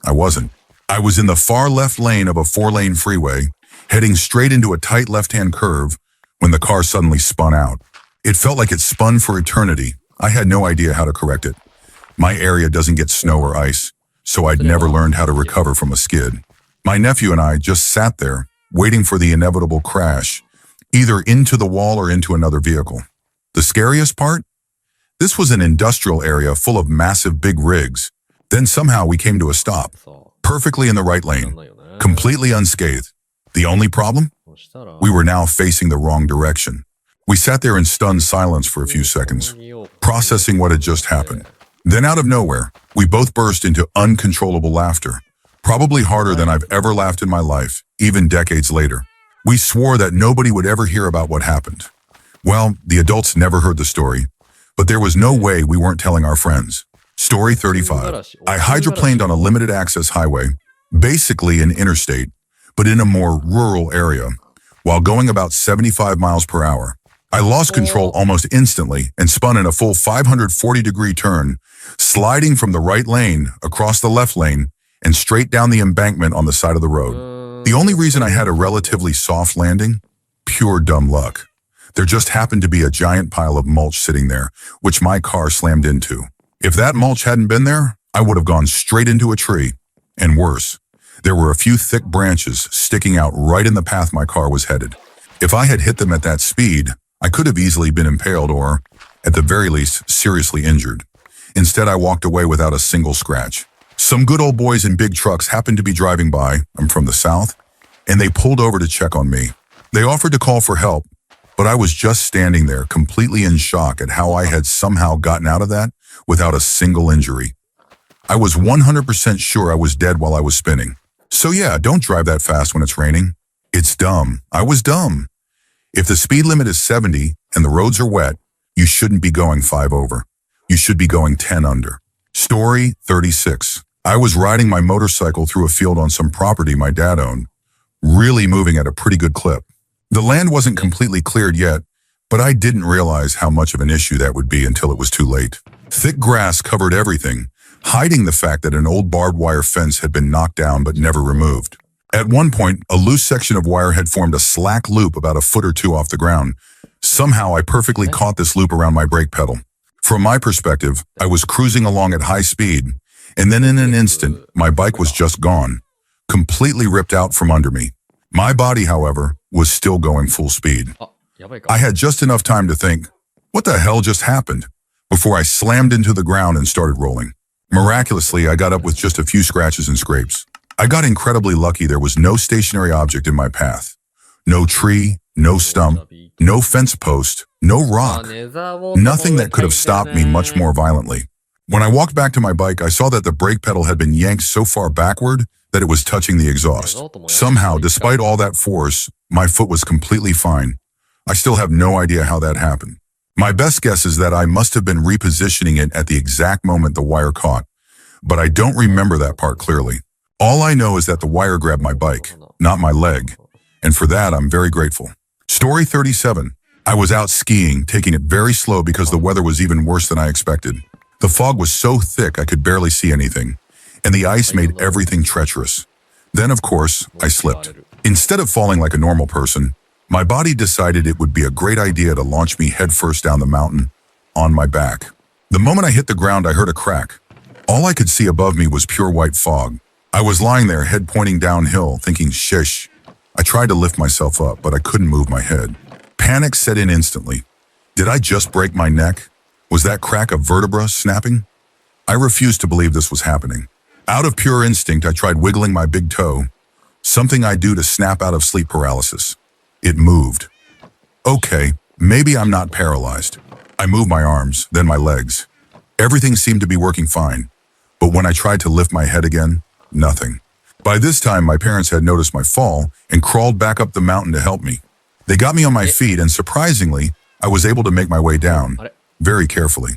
I wasn't. I was in the far left lane of a 4-lane freeway, heading straight into a tight left-hand curve when the car suddenly spun out. It felt like it spun for eternity. I had no idea how to correct it. My area doesn't get snow or ice, so I'd never learned how to recover from a skid. My nephew and I just sat there, waiting for the inevitable crash, either into the wall or into another vehicle. The scariest part? This was an industrial area full of massive big rigs. Then somehow we came to a stop, perfectly in the right lane, completely unscathed. The only problem? We were now facing the wrong direction. We sat there in stunned silence for a few seconds, processing what had just happened. Then out of nowhere, we both burst into uncontrollable laughter, probably harder than I've ever laughed in my life, even decades later. We swore that nobody would ever hear about what happened. Well, the adults never heard the story, but there was no way we weren't telling our friends. Story 35. I hydroplaned on a limited access highway, basically an interstate, but in a more rural area, while going about 75 miles per hour. I lost control almost instantly and spun in a full 540-degree turn, sliding from the right lane across the left lane and straight down the embankment on the side of the road. The only reason I had a relatively soft landing? Pure dumb luck. There just happened to be a giant pile of mulch sitting there, which my car slammed into. If that mulch hadn't been there, I would have gone straight into a tree. And worse, there were a few thick branches sticking out right in the path my car was headed. If I had hit them at that speed, I could have easily been impaled or, at the very least, seriously injured. Instead, I walked away without a single scratch. Some good old boys in big trucks happened to be driving by, I'm from the South, and they pulled over to check on me. They offered to call for help, but I was just standing there completely in shock at how I had somehow gotten out of that without a single injury. I was 100% sure I was dead while I was spinning. So yeah, don't drive that fast when it's raining. It's dumb. I was dumb. If the speed limit is 70 and the roads are wet, you shouldn't be going 5 over. You should be going 10 under. Story 36. I was riding my motorcycle through a field on some property my dad owned, really moving at a pretty good clip. The land wasn't completely cleared yet, but I didn't realize how much of an issue that would be until it was too late. Thick grass covered everything, hiding the fact that an old barbed wire fence had been knocked down but never removed. At one point, a loose section of wire had formed a slack loop about a foot or two off the ground. Somehow, I perfectly caught this loop around my brake pedal. From my perspective, I was cruising along at high speed, and then in an instant, my bike was just gone, completely ripped out from under me. My body, however, was still going full speed. I had just enough time to think, what the hell just happened? Before I slammed into the ground and started rolling. Miraculously, I got up with just a few scratches and scrapes. I got incredibly lucky there was no stationary object in my path. No tree, no stump, no fence post, no rock. Nothing that could have stopped me much more violently. When I walked back to my bike, I saw that the brake pedal had been yanked so far backward that it was touching the exhaust. Somehow, despite all that force, my foot was completely fine. I still have no idea how that happened. My best guess is that I must have been repositioning it at the exact moment the wire caught, but I don't remember that part clearly. All I know is that the wire grabbed my bike, not my leg, and for that I'm very grateful. Story 37. I was out skiing, taking it very slow because the weather was even worse than I expected. The fog was so thick I could barely see anything, and the ice made everything treacherous. Then, of course, I slipped. Instead of falling like a normal person, my body decided it would be a great idea to launch me headfirst down the mountain, on my back. The moment I hit the ground, I heard a crack. All I could see above me was pure white fog. I was lying there, head pointing downhill, thinking, shish. I tried to lift myself up, but I couldn't move my head. Panic set in instantly. Did I just break my neck? Was that crack a vertebra snapping? I refused to believe this was happening. Out of pure instinct, I tried wiggling my big toe, something I do to snap out of sleep paralysis. It moved. Okay, maybe I'm not paralyzed. I moved my arms, then my legs. Everything seemed to be working fine, but when I tried to lift my head again, nothing. By this time, my parents had noticed my fall and crawled back up the mountain to help me. They got me on my feet, and surprisingly, I was able to make my way down, very carefully.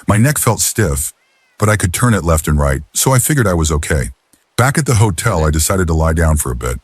My neck felt stiff, but I could turn it left and right, so I figured I was okay. Back at the hotel, I decided to lie down for a bit.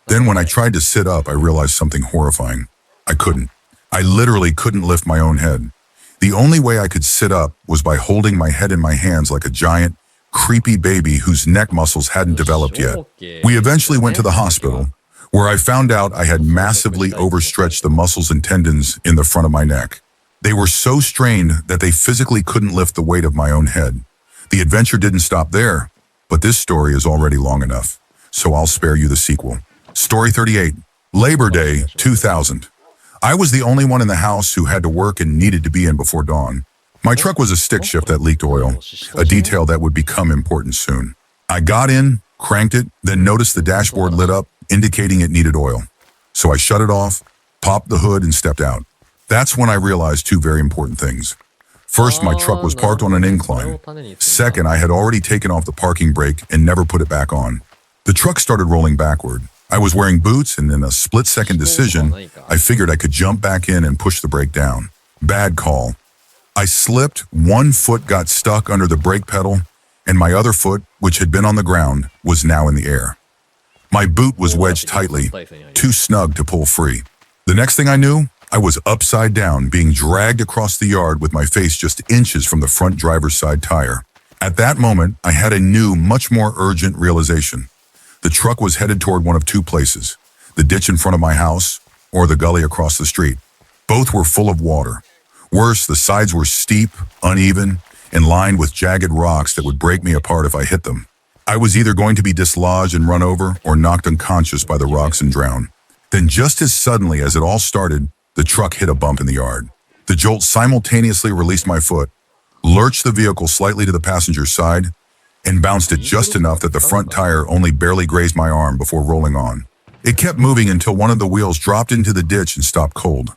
Then when I tried to sit up, I realized something horrifying. I couldn't. I literally couldn't lift my own head. The only way I could sit up was by holding my head in my hands like a giant, creepy baby whose neck muscles hadn't developed yet. We eventually went to the hospital, where I found out I had massively overstretched the muscles and tendons in the front of my neck. They were so strained that they physically couldn't lift the weight of my own head. The adventure didn't stop there, but this story is already long enough, so I'll spare you the sequel. Story 38, Labor Day 2000. I was the only one in the house who had to work and needed to be in before dawn. My truck was a stick shift that leaked oil, a detail that would become important soon. I got in, cranked it, then noticed the dashboard lit up, indicating it needed oil. So I shut it off, popped the hood, and stepped out. That's when I realized two very important things. First, my truck was parked on an incline. Second, I had already taken off the parking brake and never put it back on. The truck started rolling backward. I was wearing boots, and in a split-second decision, I figured I could jump back in and push the brake down. Bad call. I slipped, one foot got stuck under the brake pedal, and my other foot, which had been on the ground, was now in the air. My boot was wedged tightly, too snug to pull free. The next thing I knew, I was upside down, being dragged across the yard with my face just inches from the front driver's side tire. At that moment, I had a new, much more urgent realization. The truck was headed toward one of two places, the ditch in front of my house or the gully across the street. Both were full of water. Worse, the sides were steep, uneven, and lined with jagged rocks that would break me apart if I hit them. I was either going to be dislodged and run over or knocked unconscious by the rocks and drown. Then just as suddenly as it all started, the truck hit a bump in the yard. The jolt simultaneously released my foot, lurched the vehicle slightly to the passenger's side, and bounced it just enough that the front tire only barely grazed my arm before rolling on. It kept moving until one of the wheels dropped into the ditch and stopped cold.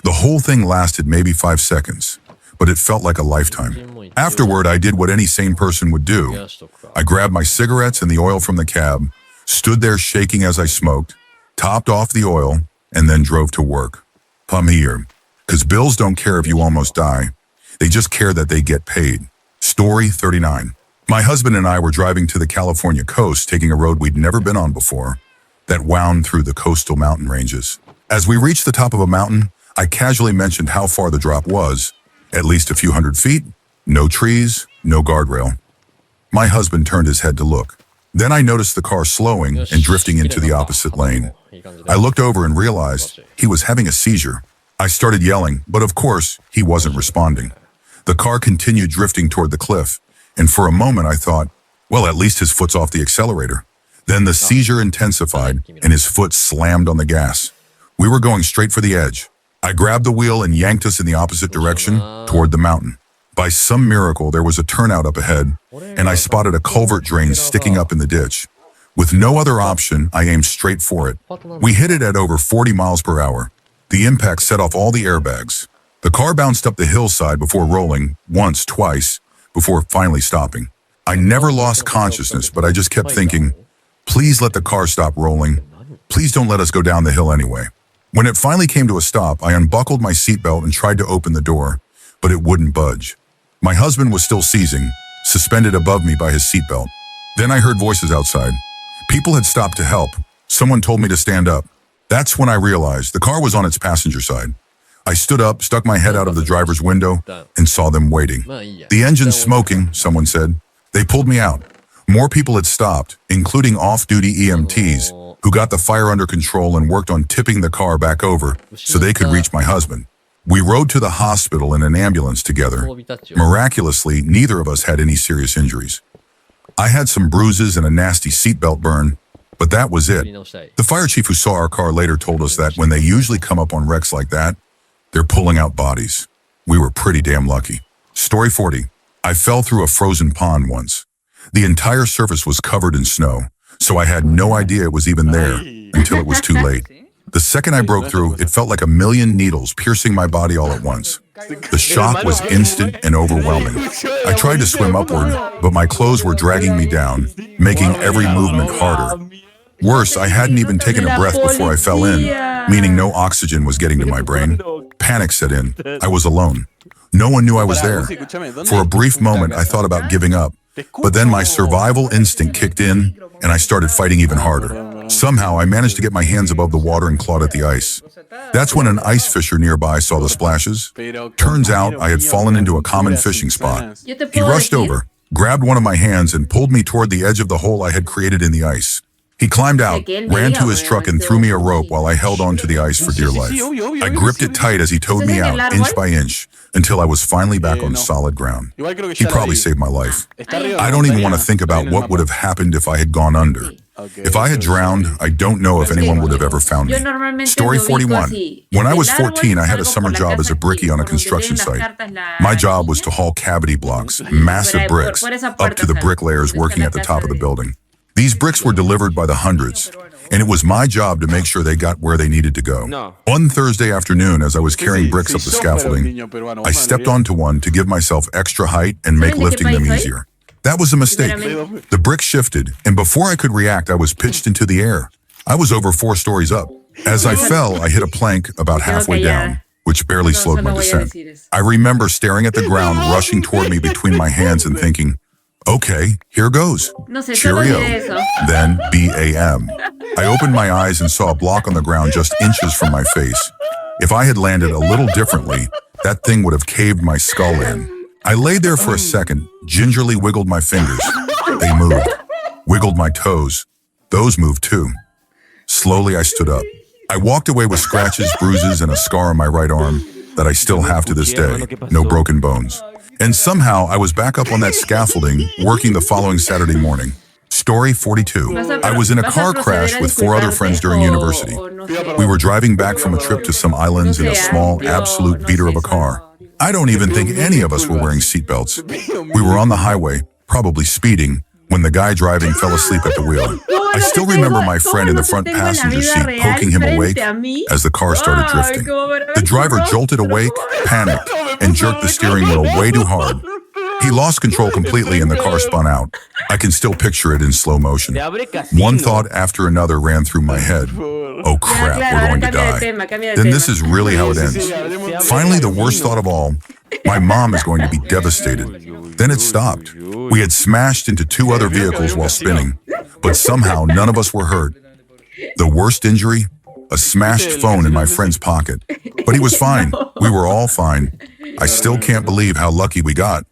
The whole thing lasted maybe 5 seconds, but it felt like a lifetime. Afterward, I did what any sane person would do. I grabbed my cigarettes and the oil from the cab, stood there shaking as I smoked, topped off the oil, and then drove to work. I'm here, because bills don't care if you almost die. They just care that they get paid. Story 39. My husband and I were driving to the California coast, taking a road we'd never been on before, that wound through the coastal mountain ranges. As we reached the top of a mountain, I casually mentioned how far the drop was, at least a few hundred feet, no trees, no guardrail. My husband turned his head to look. Then I noticed the car slowing and drifting into the opposite lane. I looked over and realized he was having a seizure. I started yelling, but of course, he wasn't responding. The car continued drifting toward the cliff, and for a moment I thought, well, at least his foot's off the accelerator. Then the seizure intensified, and his foot slammed on the gas. We were going straight for the edge. I grabbed the wheel and yanked us in the opposite direction, toward the mountain. By some miracle, there was a turnout up ahead, and I spotted a culvert drain sticking up in the ditch. With no other option, I aimed straight for it. We hit it at over 40 miles per hour. The impact set off all the airbags. The car bounced up the hillside before rolling, once, twice, before finally stopping. I never lost consciousness, but I just kept thinking, please let the car stop rolling. Please don't let us go down the hill anyway. When it finally came to a stop, I unbuckled my seatbelt and tried to open the door, but it wouldn't budge. My husband was still seizing, suspended above me by his seatbelt. Then I heard voices outside. People had stopped to help. Someone told me to stand up. That's when I realized the car was on its passenger side. I stood up, stuck my head out of the driver's window, and saw them waiting. The engine's smoking, someone said. They pulled me out. More people had stopped, including off-duty EMTs, who got the fire under control and worked on tipping the car back over so they could reach my husband. We rode to the hospital in an ambulance together. Miraculously, neither of us had any serious injuries. I had some bruises and a nasty seatbelt burn, but that was it. The fire chief who saw our car later told us that when they usually come up on wrecks like that, they're pulling out bodies. We were pretty damn lucky. Story 40. I fell through a frozen pond once. The entire surface was covered in snow, so I had no idea it was even there until it was too late. The second I broke through, it felt like a million needles piercing my body all at once. The shock was instant and overwhelming. I tried to swim upward, but my clothes were dragging me down, making every movement harder. Worse, I hadn't even taken a breath before I fell in, meaning no oxygen was getting to my brain. Panic set in. I was alone. No one knew I was there. For a brief moment, I thought about giving up, but then my survival instinct kicked in, and I started fighting even harder. Somehow, I managed to get my hands above the water and clawed at the ice. That's when an ice fisher nearby saw the splashes. Turns out, I had fallen into a common fishing spot. He rushed over, grabbed one of my hands and pulled me toward the edge of the hole I had created in the ice. He climbed out, ran to his truck and threw me a rope while I held onto the ice for dear life. I gripped it tight as he towed me out, inch by inch, until I was finally back on solid ground. He probably saved my life. I don't even want to think about what would have happened if I had gone under. If I had drowned, I don't know if anyone would have ever found me. Story 41. When I was 14, I had a summer job as a brickie on a construction site. My job was to haul cavity blocks, massive bricks, up to the bricklayers working at the top of the building. These bricks were delivered by the hundreds, and it was my job to make sure they got where they needed to go. One Thursday afternoon, as I was carrying bricks up the scaffolding, I stepped onto one to give myself extra height and make lifting them easier. That was a mistake. The brick shifted, and before I could react, I was pitched into the air. I was over 4 stories up. As I fell, I hit a plank about halfway down, which barely slowed my descent. I remember staring at the ground, rushing toward me between my hands and thinking, okay, here goes. Cheerio. Then BAM. I opened my eyes and saw a block on the ground just inches from my face. If I had landed a little differently, that thing would have caved my skull in. I lay there for a second, gingerly wiggled my fingers. They moved. Wiggled my toes. Those moved too. Slowly I stood up. I walked away with scratches, bruises, and a scar on my right arm that I still have to this day. No broken bones. And somehow I was back up on that scaffolding, working the following Saturday morning. Story 42. I was in a car crash with 4 other friends during university. We were driving back from a trip to some islands in a small, absolute beater of a car. I don't even think any of us were wearing seatbelts. We were on the highway, probably speeding, when the guy driving fell asleep at the wheel. I still remember my friend in the front passenger seat poking him awake as the car started drifting. The driver jolted awake, panicked, and jerked the steering wheel way too hard. He lost control completely and the car spun out. I can still picture it in slow motion. One thought after another ran through my head. Oh crap, we're going to die. Then this is really how it ends. Finally, the worst thought of all, my mom is going to be devastated. Then it stopped. We had smashed into 2 other vehicles while spinning, but somehow none of us were hurt. The worst injury? A smashed phone in my friend's pocket. But he was fine. We were all fine. I still can't believe how lucky we got.